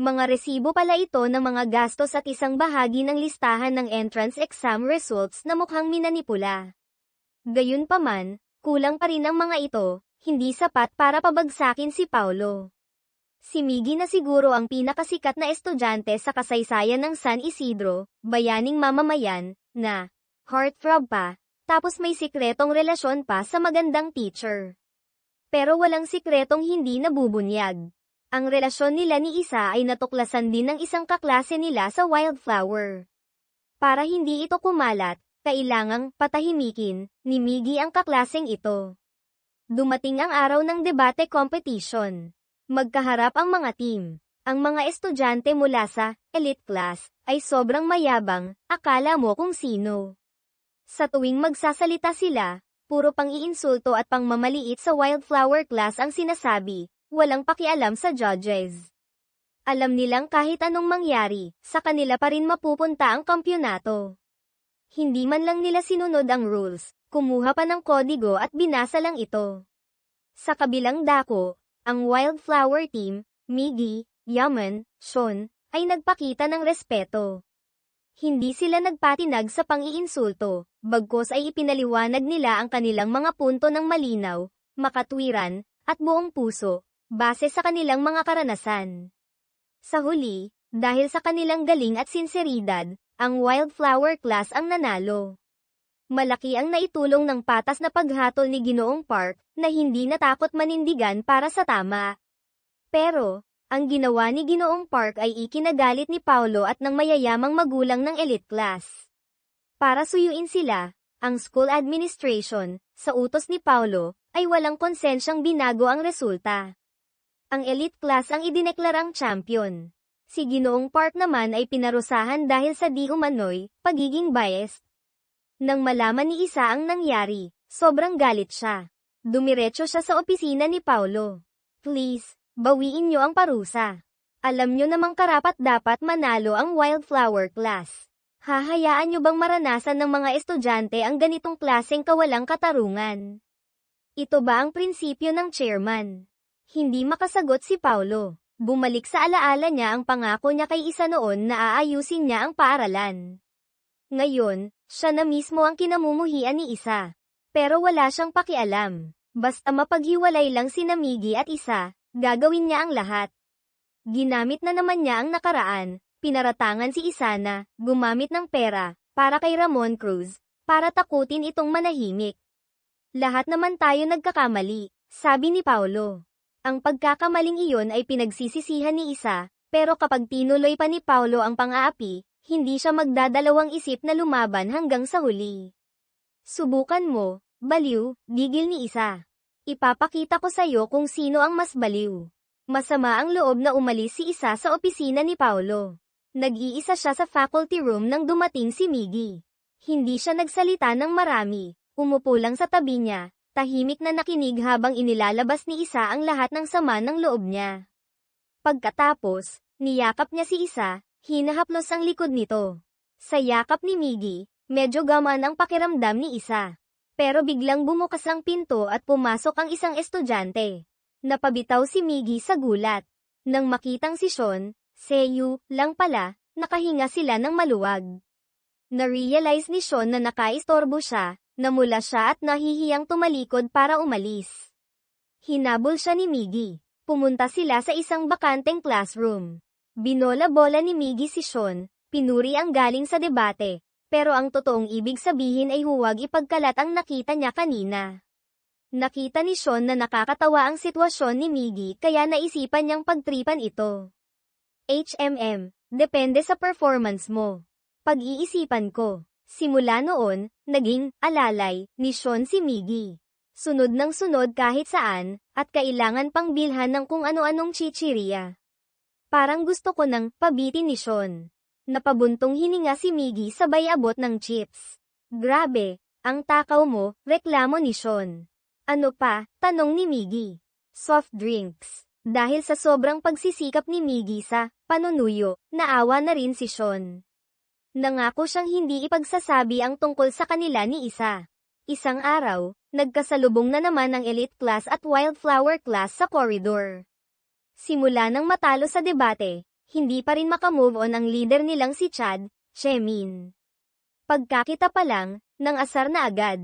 Mga resibo pala ito ng mga gastos at isang bahagi ng listahan ng entrance exam results na mukhang minanipula. Gayunpaman, kulang pa rin ang mga ito, hindi sapat para pabagsakin si Paulo. Si Miggy na siguro ang pinakasikat na estudyante sa kasaysayan ng San Isidro, bayaning mamamayan, na heartthrob pa, tapos may sikretong relasyon pa sa magandang teacher. Pero walang sikretong hindi nabubunyag. Ang relasyon nila ni Isa ay natuklasan din ng isang kaklase nila sa Wildflower. Para hindi ito kumalat, kailangang patahimikin ni Miggy ang kaklaseng ito. Dumating ang araw ng debate competition. Magkaharap ang mga team. Ang mga estudyante mula sa elite class ay sobrang mayabang, akala mo kung sino. Sa tuwing magsasalita sila, puro pang-iinsulto at pangmamaliit sa Wildflower class ang sinasabi, walang pakialam sa judges. Alam nilang kahit anong mangyari, sa kanila pa rin mapupunta ang kampyonato. Hindi man lang nila sinunod ang rules, kumuha pa ng kodigo at binasa lang ito. Sa kabilang dako, ang Wildflower team, Miggy, Yaman, Sean, ay nagpakita ng respeto. Hindi sila nagpatinag sa pang-iinsulto, bagkus ay ipinaliwanag nila ang kanilang mga punto ng malinaw, makatwiran, at buong puso, base sa kanilang mga karanasan. Sa huli, dahil sa kanilang galing at sinseridad, ang Wildflower class ang nanalo. Malaki ang naitulong ng patas na paghatol ni Ginoong Park, na hindi natakot manindigan para sa tama. Pero, ang ginawa ni Ginoong Park ay ikinagalit ni Paulo at ng mayayamang magulang ng elite class. Para suyuin sila, ang school administration, sa utos ni Paulo, ay walang konsensyang binago ang resulta. Ang elite class ang idineklarang champion. Si Ginoong Park naman ay pinarusahan dahil sa di umano'y pagiging biased. Nang malaman ni Isa ang nangyari, sobrang galit siya. Dumiretso siya sa opisina ni Paulo. Please, bawiin niyo ang parusa. Alam niyo namang karapat-dapat manalo ang Wildflower class. Hahayaan niyo bang maranasan ng mga estudyante ang ganitong klaseng kawalang katarungan? Ito ba ang prinsipyo ng chairman? Hindi makasagot si Paulo. Bumalik sa alaala niya ang pangako niya kay Isa noon na aayusin niya ang paaralan. Ngayon, siya na mismo ang kinamumuhian ni Isa. Pero wala siyang pakialam. Basta mapaghiwalay lang sina Miggy at Isa, gagawin niya ang lahat. Ginamit na naman niya ang nakaraan, pinaratangan si Isa na gumamit ng pera para kay Ramon Cruz, para takutin itong manahimik. Lahat naman tayo nagkakamali, sabi ni Paulo. Ang pagkakamaling iyon ay pinagsisisihan ni Isa, pero kapag tinuloy pa ni Paulo ang pang-aapi, hindi siya magdadalawang isip na lumaban hanggang sa huli. Subukan mo, baliw, gigil ni Isa. Ipapakita ko sa'yo kung sino ang mas baliw. Masama ang loob na umalis si Isa sa opisina ni Paulo. Nag-iisa siya sa faculty room nang dumating si Miggy. Hindi siya nagsalita ng marami, umupo lang sa tabi niya. Tahimik na nakinig habang inilalabas ni Isa ang lahat ng sama ng loob niya. Pagkatapos, niyakap niya si Isa, hinahaplos ang likod nito. Sa yakap ni Miggy, medyo gamaan ang pakiramdam ni Isa. Pero biglang bumukas ang pinto at pumasok ang isang estudyante. Napabitaw si Miggy sa gulat. Nang makitang si Sean, Seiyu, lang pala, nakahinga sila ng maluwag. Na-realize ni Sean na nakaistorbo siya, namula siya at nahihiyang tumalikod para umalis. Hinabol siya ni Miggy. Pumunta sila sa isang bakanteng classroom. Binola-bola ni Miggy si Sean, pinuri ang galing sa debate, pero ang totoong ibig sabihin ay huwag ipagkalat ang nakita niya kanina. Nakita ni Sean na nakakatawa ang sitwasyon ni Miggy kaya naisipan niyang pagtripan ito. Depende sa performance mo. Pag-iisipan ko. Simula noon, naging alalay ni Sean si Miggy. Sunod ng sunod kahit saan, at kailangan pang bilhan ng kung ano-anong chichirya. Parang gusto ko nang pabitin ni Sean. Napabuntong hininga si Miggy sabay abot ng chips. Grabe, ang takaw mo, reklamo ni Sean. Ano pa, tanong ni Miggy. Soft drinks. Dahil sa sobrang pagsisikap ni Miggy sa panunuyo, naawa na rin si Sean. Nangako siyang hindi ipagsasabi ang tungkol sa kanila ni Isa. Isang araw, nagkasalubong na naman ang elite class at wildflower class sa corridor. Simula nang matalo sa debate, hindi pa rin makamove on ang leader nilang si Chad, Chemin. Pagkakita pa lang, nang asar na agad.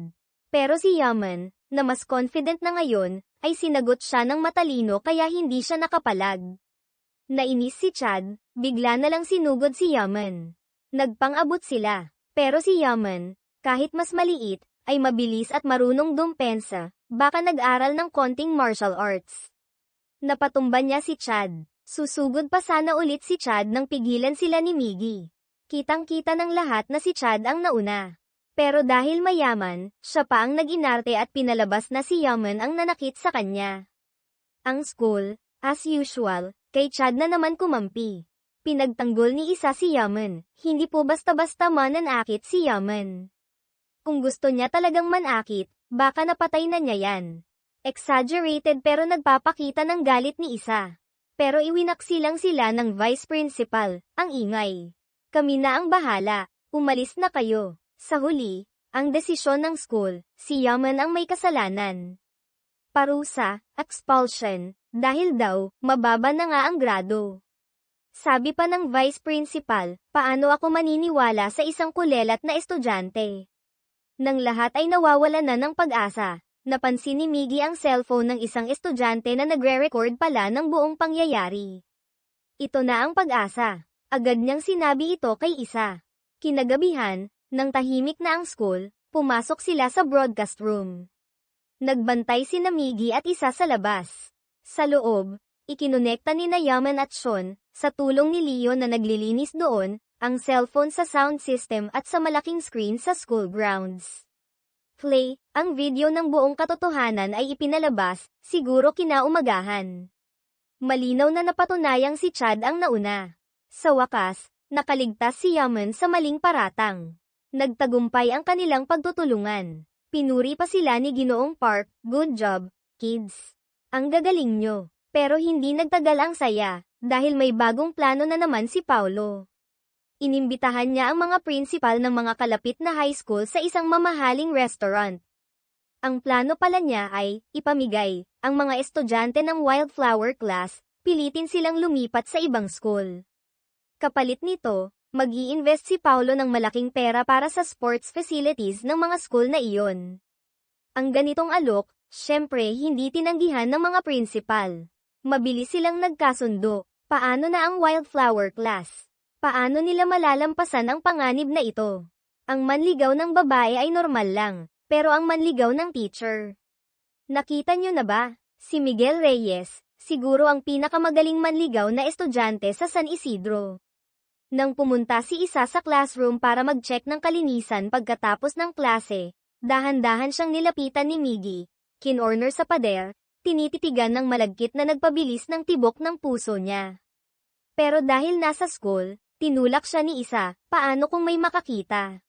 Pero si Yaman, na mas confident na ngayon, ay sinagot siya ng matalino kaya hindi siya nakapalag. Nainis si Chad, bigla na lang sinugod si Yaman. Nagpang-abot sila. Pero si Yaman, kahit mas maliit, ay mabilis at marunong dumpensa, baka nag-aral ng konting martial arts. Napatumba niya si Chad. Susugod pa sana ulit si Chad nang pigilan sila ni Miggy. Kitang-kita ng lahat na si Chad ang nauna. Pero dahil mayaman, siya pa ang nag-inarte at pinalabas na si Yaman ang nanakit sa kanya. Ang school, as usual, kay Chad na naman kumampi. Pinagtanggol ni Isa si Yaman, hindi po basta-basta mananakit si Yaman. Kung gusto niya talagang manakit, baka napatay na niya yan. Exaggerated pero nagpapakita ng galit ni Isa. Pero iwinaksi lang sila ng vice principal, ang ingay. Kami na ang bahala, umalis na kayo. Sa huli, ang desisyon ng school, si Yaman ang may kasalanan. Parusa, expulsion, dahil daw, mababa na nga ang grado. Sabi pa ng vice principal, paano ako maniniwala sa isang kulelat na estudyante? Nang lahat ay nawawala na ng pag-asa, napansin ni Miggy ang cellphone ng isang estudyante na nagre-record pala ng buong pangyayari. Ito na ang pag-asa. Agad niyang sinabi ito kay Isa. Kinagabihan, nang tahimik na ang school, pumasok sila sa broadcast room. Nagbantay sina Miggy at Isa sa labas. Sa loob, ikinonekta ni Yaman at Sean, sa tulong ni Leo na naglilinis doon, ang cellphone sa sound system at sa malaking screen sa school grounds. Play, ang video ng buong katotohanan ay ipinalabas, siguro kinaumagahan. Malinaw na napatunayang si Chad ang nauna. Sa wakas, nakaligtas si Yaman sa maling paratang. Nagtagumpay ang kanilang pagtutulungan. Pinuri pa sila ni Ginoong Park, good job, kids. Ang gagaling nyo. Pero hindi nagtagal ang saya, dahil may bagong plano na naman si Paulo. Inimbitahan niya ang mga principal ng mga kalapit na high school sa isang mamahaling restaurant. Ang plano pala niya ay, ipamigay, ang mga estudyante ng wildflower class, pilitin silang lumipat sa ibang school. Kapalit nito, mag-i-invest si Paulo ng malaking pera para sa sports facilities ng mga school na iyon. Ang ganitong alok, syempre hindi tinanggihan ng mga principal. Mabilis silang nagkasundo. Paano na ang wildflower class? Paano nila malalampasan ang panganib na ito? Ang manligaw ng babae ay normal lang, pero ang manligaw ng teacher. Nakita nyo na ba? Si Miguel Reyes, siguro ang pinakamagaling manligaw na estudyante sa San Isidro. Nang pumunta si Isa sa classroom para mag-check ng kalinisan pagkatapos ng klase, dahan-dahan siyang nilapitan ni Miggy, kinorner sa pader, tinititigan ng malagkit na nagpabilis ng tibok ng puso niya. Pero dahil nasa school, tinulak siya ni Isa, paano kung may makakita?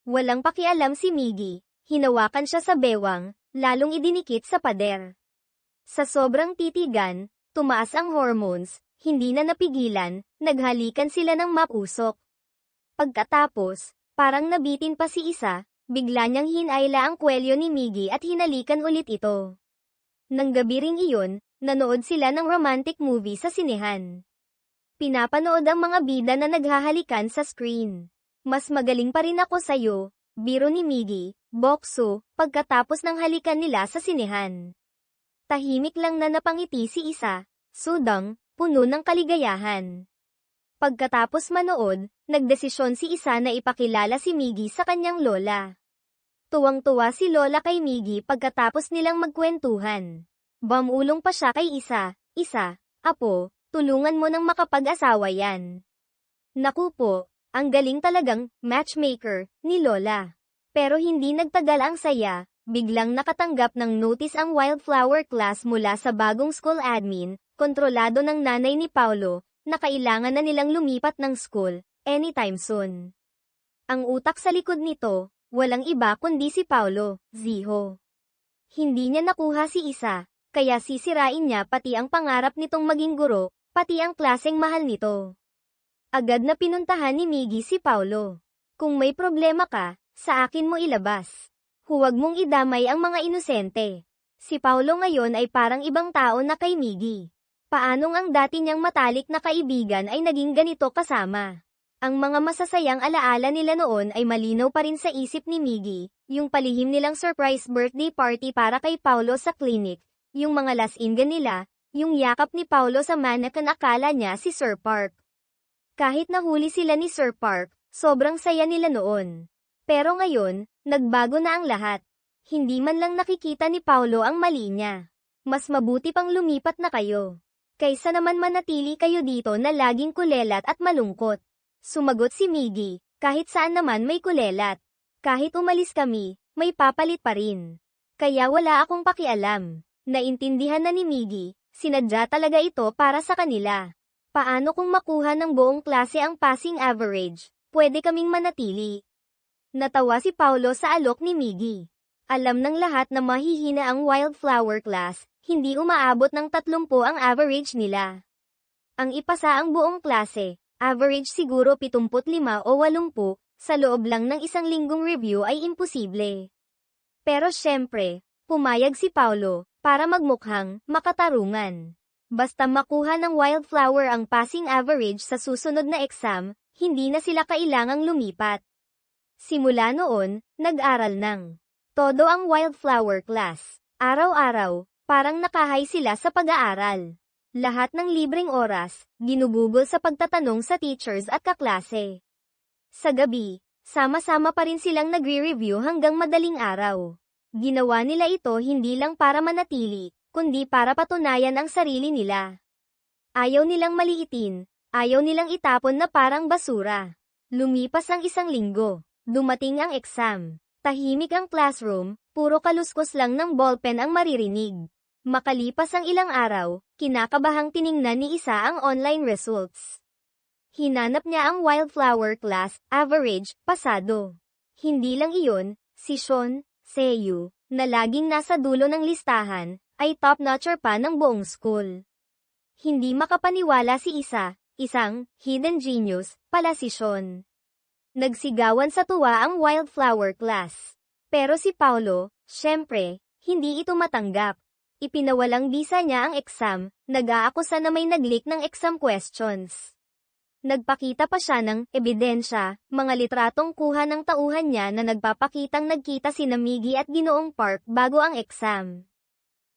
Walang pakialam si Miggy, hinawakan siya sa bewang, lalong idinikit sa pader. Sa sobrang titigan, tumaas ang hormones, hindi na napigilan, naghalikan sila ng mapusok. Pagkatapos, parang nabitin pa si Isa, bigla niyang hinayla ang kwelyo ni Miggy at hinalikan ulit ito. Nang gabi ring iyon, nanood sila ng romantic movie sa sinehan. Pinapanood ang mga bida na naghahalikan sa screen. Mas magaling pa rin ako sa'yo, biro ni Miggy, bokso, pagkatapos ng halikan nila sa sinehan. Tahimik lang na napangiti si Isa, sudang, puno ng kaligayahan. Pagkatapos manood, nagdesisyon si Isa na ipakilala si Miggy sa kanyang lola. Tuwang-tuwa si Lola kay Miggy pagkatapos nilang magkwentuhan. Bamulong pa siya kay Isa, "Apo, tulungan mo nang makapag-asawa yan." Naku po, ang galing talagang matchmaker ni Lola. Pero hindi nagtagal ang saya, biglang nakatanggap ng notice ang Wildflower class mula sa bagong school admin, kontrolado ng nanay ni Paulo, na kailangan na nilang lumipat ng school, anytime soon. Ang utak sa likod nito, walang iba kundi si Paulo, Ziho. Hindi niya nakuha si Isa, kaya sisirain niya pati ang pangarap nitong maging guro, pati ang klaseng mahal nito. Agad na pinuntahan ni Miggy si Paulo. "Kung may problema ka, sa akin mo ilabas. Huwag mong idamay ang mga inosente." Si Paulo ngayon ay parang ibang tao na kay Miggy. Paanong ang dati niyang matalik na kaibigan ay naging ganito kasama? Ang mga masasayang alaala nila noon ay malinaw pa rin sa isip ni Miggy, yung palihim nilang surprise birthday party para kay Paulo sa clinic, yung mga las-ingan nila, yung yakap ni Paulo sa mannequin akala niya si Sir Park. Kahit nahuli sila ni Sir Park, sobrang saya nila noon. Pero ngayon, nagbago na ang lahat. Hindi man lang nakikita ni Paulo ang mali niya. Mas mabuti pang lumipat na kayo. Kaysa naman manatili kayo dito na laging kulelat at malungkot. Sumagot si Miggy, "Kahit saan naman may kulelat. Kahit umalis kami, may papalit pa rin. Kaya wala akong pakialam." Naintindihan na ni Miggy, sinadya talaga ito para sa kanila. Paano kung makuha ng buong klase ang passing average? Pwede kaming manatili. Natawa si Paulo sa alok ni Miggy. Alam ng lahat na mahihina ang Wildflower class, hindi umaabot ng 30 ang average nila. Ang ipasa ang buong klase, average siguro 75 o 80, sa loob lang ng isang linggong review ay imposible. Pero syempre, pumayag si Paulo, para magmukhang makatarungan. Basta makuha ng Wildflower ang passing average sa susunod na exam, hindi na sila kailangang lumipat. Simula noon, nag-aral ng todo ang Wildflower class. Araw-araw, parang nakahay sila sa pag-aaral. Lahat ng libreng oras, ginugugol sa pagtatanong sa teachers at kaklase. Sa gabi, sama-sama pa rin silang nagre-review hanggang madaling araw. Ginawa nila ito hindi lang para manatili, kundi para patunayan ang sarili nila. Ayaw nilang maliitin, ayaw nilang itapon na parang basura. Lumipas ang isang linggo, dumating ang exam. Tahimik ang classroom, puro kaluskos lang ng ballpen ang maririnig. Makalipas ang ilang araw, kinakabahang tiningnan ni Isa ang online results. Hinanap niya ang Wildflower class, average, pasado. Hindi lang iyon, si Sean, Seiyu, na laging nasa dulo ng listahan, ay top-notcher pa ng buong school. Hindi makapaniwala si Isa, isang hidden genius, pala si Sean. Nagsigawan sa tuwa ang Wildflower class. Pero si Paulo, syempre, hindi ito matanggap. Ipinawalang bisa niya ang exam, nag-aakusa na may nag-leak ng exam questions. Nagpakita pa siya ng ebidensya, mga litratong kuha ng tauhan niya na nagpapakitang nagkita sina Miggy at Ginoong Park bago ang exam.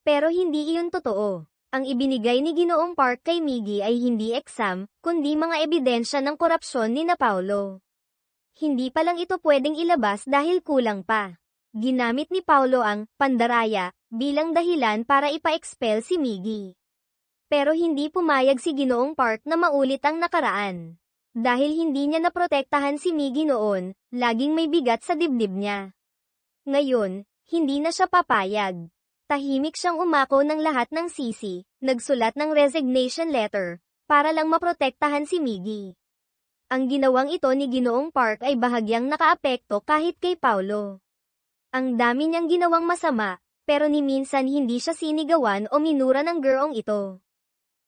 Pero hindi iyon totoo. Ang ibinigay ni Ginoong Park kay Miggy ay hindi exam, kundi mga ebidensya ng korupsyon ni na Paulo. Hindi pa lang ito pwedeng ilabas dahil kulang pa. Ginamit ni Paulo ang pandaraya bilang dahilan para ipa-expel si Miggy. Pero hindi pumayag si Ginoong Park na maulit ang nakaraan. Dahil hindi niya naprotektahan si Miggy noon, laging may bigat sa dibdib niya. Ngayon, hindi na siya papayag. Tahimik siyang umako ng lahat ng sisi, nagsulat ng resignation letter, para lang maprotektahan si Miggy. Ang ginawang ito ni Ginoong Park ay bahagyang nakaapekto kahit kay Paulo. Ang dami niyang ginawang masama, pero ni minsan hindi siya sinigawan o minura ng girong ito.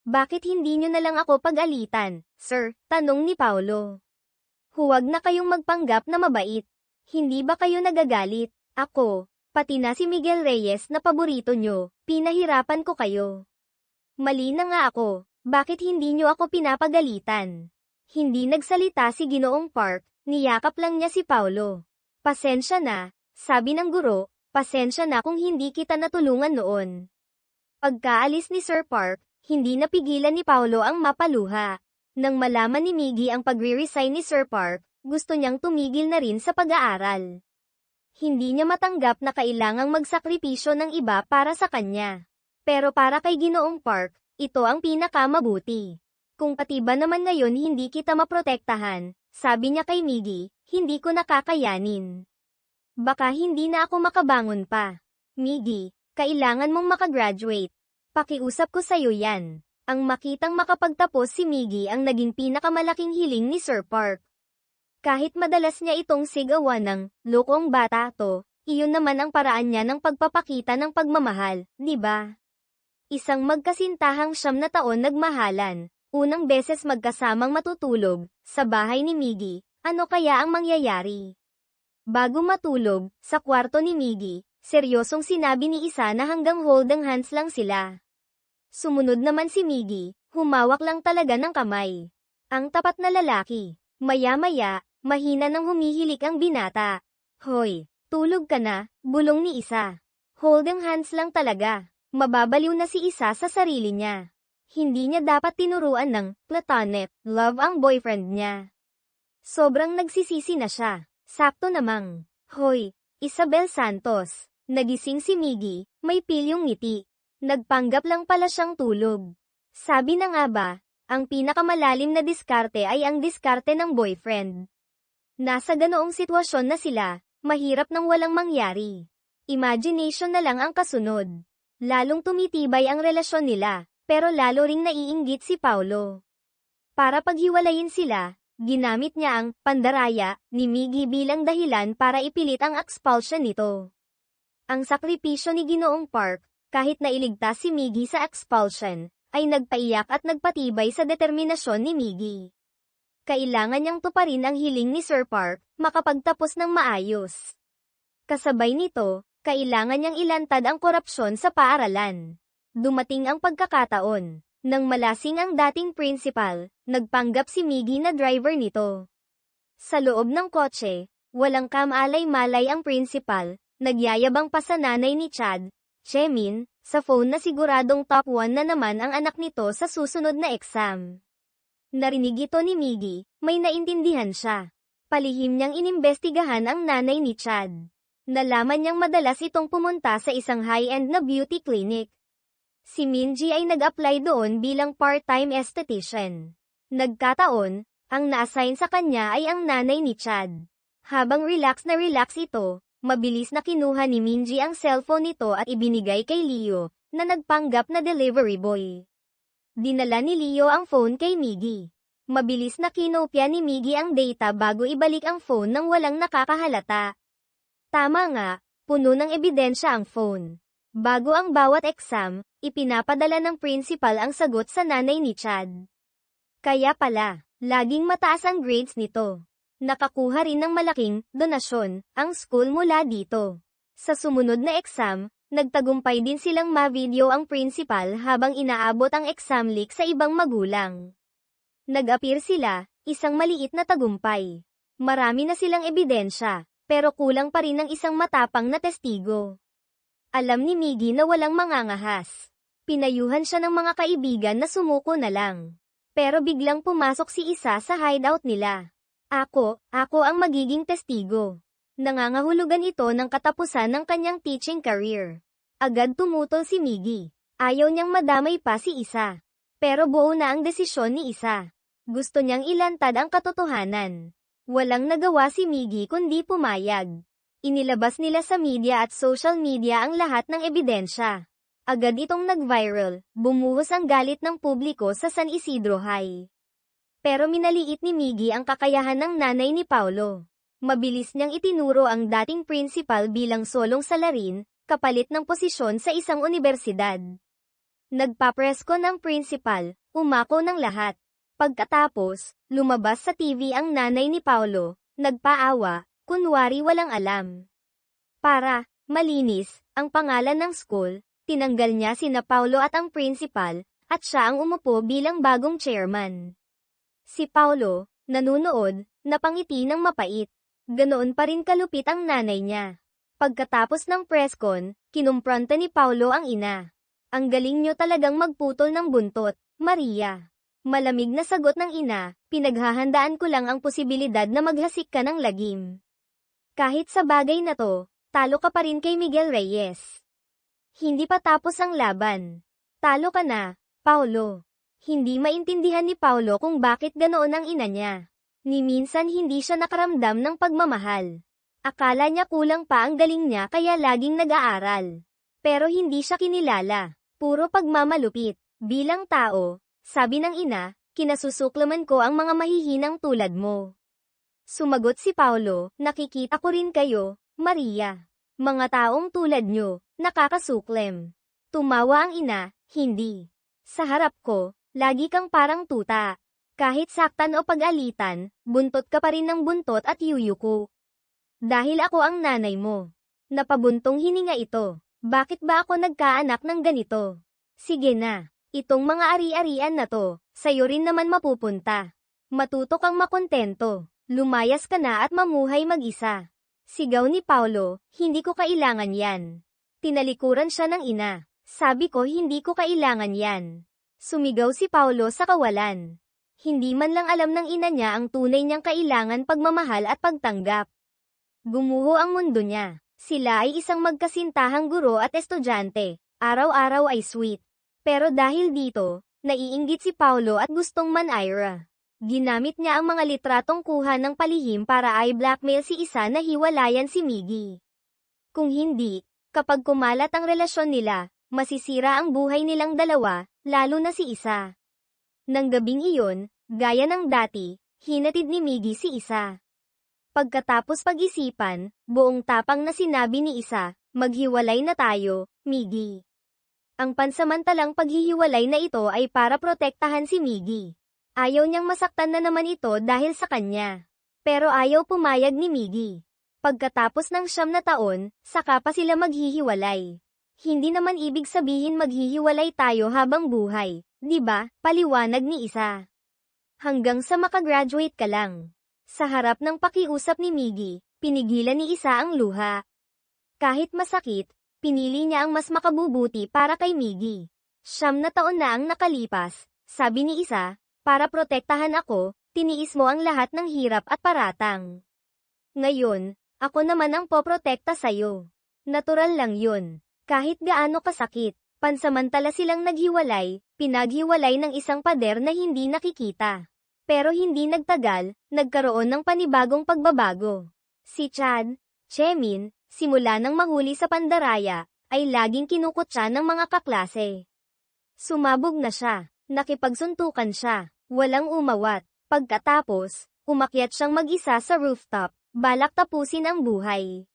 "Bakit hindi niyo na lang ako pag-alitan, sir?" tanong ni Paulo. "Huwag na kayong magpanggap na mabait. Hindi ba kayo nagagalit? Ako, pati na si Miguel Reyes na paborito niyo, pinahirapan ko kayo. Mali na nga ako, bakit hindi niyo ako pinapagalitan?" Hindi nagsalita si Ginoong Park, niyakap lang niya si Paulo. "Pasensya na," sabi ng guro, "pasensya na kung hindi kita natulungan noon." Pagkaalis ni Sir Park, hindi napigilan ni Paulo ang mapaluha. Nang malaman ni Miggy ang pagre-resign ni Sir Park, gusto niyang tumigil na rin sa pag-aaral. Hindi niya matanggap na kailangang magsakripisyo ng iba para sa kanya. Pero para kay Ginoong Park, ito ang pinakamabuti. Kung pati ba naman ngayon hindi kita maprotektahan, sabi niya kay Miggy, hindi ko nakakayanin. Baka hindi na ako makabangon pa. Miggy, kailangan mong makagraduate. Pakiusap ko sa'yo yan. Ang makitang makapagtapos si Miggy ang naging pinakamalaking hiling ni Sir Park. Kahit madalas niya itong sigawan ng, lokong bata to, iyon naman ang paraan niya ng pagpapakita ng pagmamahal, di ba? Isang magkasintahang 9 na taon nagmahalan, unang beses magkasamang matutulog, sa bahay ni Miggy, ano kaya ang mangyayari? Bago matulog, sa kwarto ni Miggy, seryosong sinabi ni isa na hanggang holding hands lang sila. Sumunod naman si Miggy, humawak lang talaga ng kamay. Ang tapat na lalaki. Maya-maya, mahina nang humihilik ang binata. Hoy, tulog ka na, bulong ni isa. Holding hands lang talaga. Mababaliw na si isa sa sarili niya. Hindi niya dapat tinuruan ng platonic love ang boyfriend niya. Sobrang nagsisisi na siya. Sakto namang. Hoy, Isabel Santos. Nagising si Miggy, may pilyong ngiti. Nagpanggap lang pala siyang tulog. Sabi na nga ba, ang pinakamalalim na diskarte ay ang diskarte ng boyfriend. Nasa ganoong sitwasyon na sila, mahirap nang walang mangyari. Imagination na lang ang kasunod. Lalong tumitibay ang relasyon nila, pero lalo ring naiinggit si Paulo. Para paghiwalayin sila, ginamit niya ang pandaraya ni Miggy bilang dahilan para ipilit ang expulsion nito. Ang sakripisyo ni Ginoong Park, kahit nailigtas si Miggy sa expulsion, ay nagpaiyak at nagpatibay sa determinasyon ni Miggy. Kailangan niyang tuparin ang hiling ni Sir Park, makapagtapos ng maayos. Kasabay nito, kailangan niyang ilantad ang korupsyon sa paaralan. Dumating ang pagkakataon. Nang malasing ang dating principal, nagpanggap si Miggy na driver nito. Sa loob ng kotse, walang kamalay-malay ang principal, nagyayabang pa sa nanay ni Chad, Chemin, sa phone na siguradong top 1 na naman ang anak nito sa susunod na exam. Narinig ito ni Miggy, may naintindihan siya. Palihim niyang inimbestigahan ang nanay ni Chad. Nalaman niyang madalas itong pumunta sa isang high-end na beauty clinic. Si Minji ay nag-apply doon bilang part-time esthetician. Nagkataon, ang na-assign sa kanya ay ang nanay ni Chad. Habang relax na relax ito, mabilis na kinuha ni Minji ang cellphone nito at ibinigay kay Leo, na nagpanggap na delivery boy. Dinala ni Leo ang phone kay Miggy. Mabilis na kinopya ni Miggy ang data bago ibalik ang phone nang walang nakakahalata. Tama nga, puno ng ebidensya ang phone. Bago ang bawat exam, ipinapadala ng principal ang sagot sa nanay ni Chad. Kaya pala, laging mataas ang grades nito. Nakakuha rin ng malaking donasyon ang school mula dito. Sa sumunod na exam, nagtagumpay din silang ma-video ang principal habang inaabot ang exam leak sa ibang magulang. Nag-appear sila, isang maliit na tagumpay. Marami na silang ebidensya, pero kulang pa rin ng isang matapang na testigo. Alam ni Miggy na walang mangangahas. Pinayuhan siya ng mga kaibigan na sumuko na lang. Pero biglang pumasok si isa sa hideout nila. Ako ang magiging testigo. Nangangahulugan ito ng katapusan ng kanyang teaching career. Agad tumutol si Miggy. Ayaw niyang madamay pa si isa. Pero buo na ang desisyon ni isa. Gusto niyang ilantad ang katotohanan. Walang nagawa si Miggy kundi pumayag. Inilabas nila sa media at social media ang lahat ng ebidensya. Agad itong nag-viral, bumuhos ang galit ng publiko sa San Isidro High. Pero minaliit ni Miggy ang kakayahan ng nanay ni Paulo. Mabilis niyang itinuro ang dating principal bilang solong salarin, kapalit ng posisyon sa isang universidad. Nagpapresko ng principal, umako ng lahat. Pagkatapos, lumabas sa TV ang nanay ni Paulo, nagpaawa, kunwari walang alam. Para malinis ang pangalan ng school, tinanggal niya sina Paulo at ang principal, at siya ang umupo bilang bagong chairman. Si Paulo, nanunood, napangiti ng mapait. Ganoon pa rin kalupit ang nanay niya. Pagkatapos ng presscon, kinumpronta ni Paulo ang ina. Ang galing niyo talagang magputol ng buntot, Maria. Malamig na sagot ng ina, pinaghahandaan ko lang ang posibilidad na maghasik ka ng lagim. Kahit sa bagay na to, talo ka pa rin kay Miguel Reyes. Hindi pa tapos ang laban. Talo ka na, Paulo. Hindi maintindihan ni Paulo kung bakit ganoon ang ina niya. Ni minsan hindi siya nakaramdam ng pagmamahal. Akala niya kulang pa ang galing niya kaya laging nag-aaral. Pero hindi siya kinilala. Puro pagmamalupit. Bilang tao, sabi ng ina, kinasusuklaman ko ang mga mahihinang tulad mo. Sumagot si Paulo, nakikita ko rin kayo, Maria. Mga taong tulad nyo, nakakasuklem. Tumawa ang ina, hindi. Sa harap ko, lagi kang parang tuta. Kahit saktan o pag-alitan, buntot ka pa rin ng buntot at yuyuko. Dahil ako ang nanay mo. Napabuntong hininga ito. Bakit ba ako nagkaanak ng ganito? Sige na. Itong mga ari-arian na to, sa'yo rin naman mapupunta. Matuto kang makontento. Lumayas ka na at mamuhay mag-isa. Sigaw ni Paulo, hindi ko kailangan yan. Tinalikuran siya ng ina. Sabi ko hindi ko kailangan yan. Sumigaw si Paulo sa kawalan. Hindi man lang alam ng ina niya ang tunay niyang kailangan pagmamahal at pagtanggap. Gumuho ang mundo niya. Sila ay isang magkasintahang guro at estudyante. Araw-araw ay sweet. Pero dahil dito, naiinggit si Paulo at gustong man-ira. Ginamit niya ang mga litratong kuha ng palihim para i-blackmail si isa na hiwalayan si Miggy. Kung hindi, kapag kumalat ang relasyon nila, masisira ang buhay nilang dalawa, lalo na si Isa. Nang gabing iyon, gaya ng dati, hinatid ni Miggy si Isa. Pagkatapos pag-isipan, buong tapang na sinabi ni Isa, maghiwalay na tayo, Miggy. Ang pansamantalang paghihiwalay na ito ay para protektahan si Miggy. Ayaw niyang masaktan na naman ito dahil sa kanya. Pero ayaw pumayag ni Miggy. Pagkatapos ng 9 na taon, saka pa sila maghihiwalay. Hindi naman ibig sabihin maghihiwalay tayo habang buhay, di ba? Paliwanag ni Isa. Hanggang sa makagraduate ka lang. Sa harap ng pakiusap ni Miggy, pinigilan ni Isa ang luha. Kahit masakit, pinili niya ang mas makabubuti para kay Miggy. 9 na taon na ang nakalipas, sabi ni Isa, para protektahan ako, tiniis mo ang lahat ng hirap at paratang. Ngayon, ako naman ang poprotekta sa'yo. Natural lang yun. Kahit gaano kasakit, pansamantala silang naghiwalay, pinaghiwalay ng isang pader na hindi nakikita. Pero hindi nagtagal, nagkaroon ng panibagong pagbabago. Si Chad, Chemin, simula nang mahuli sa pandaraya, ay laging kinukutya ng mga kaklase. Sumabog na siya, nakipagsuntukan siya, walang umawat. Pagkatapos, umakyat siyang mag-isa sa rooftop, balak tapusin ang buhay.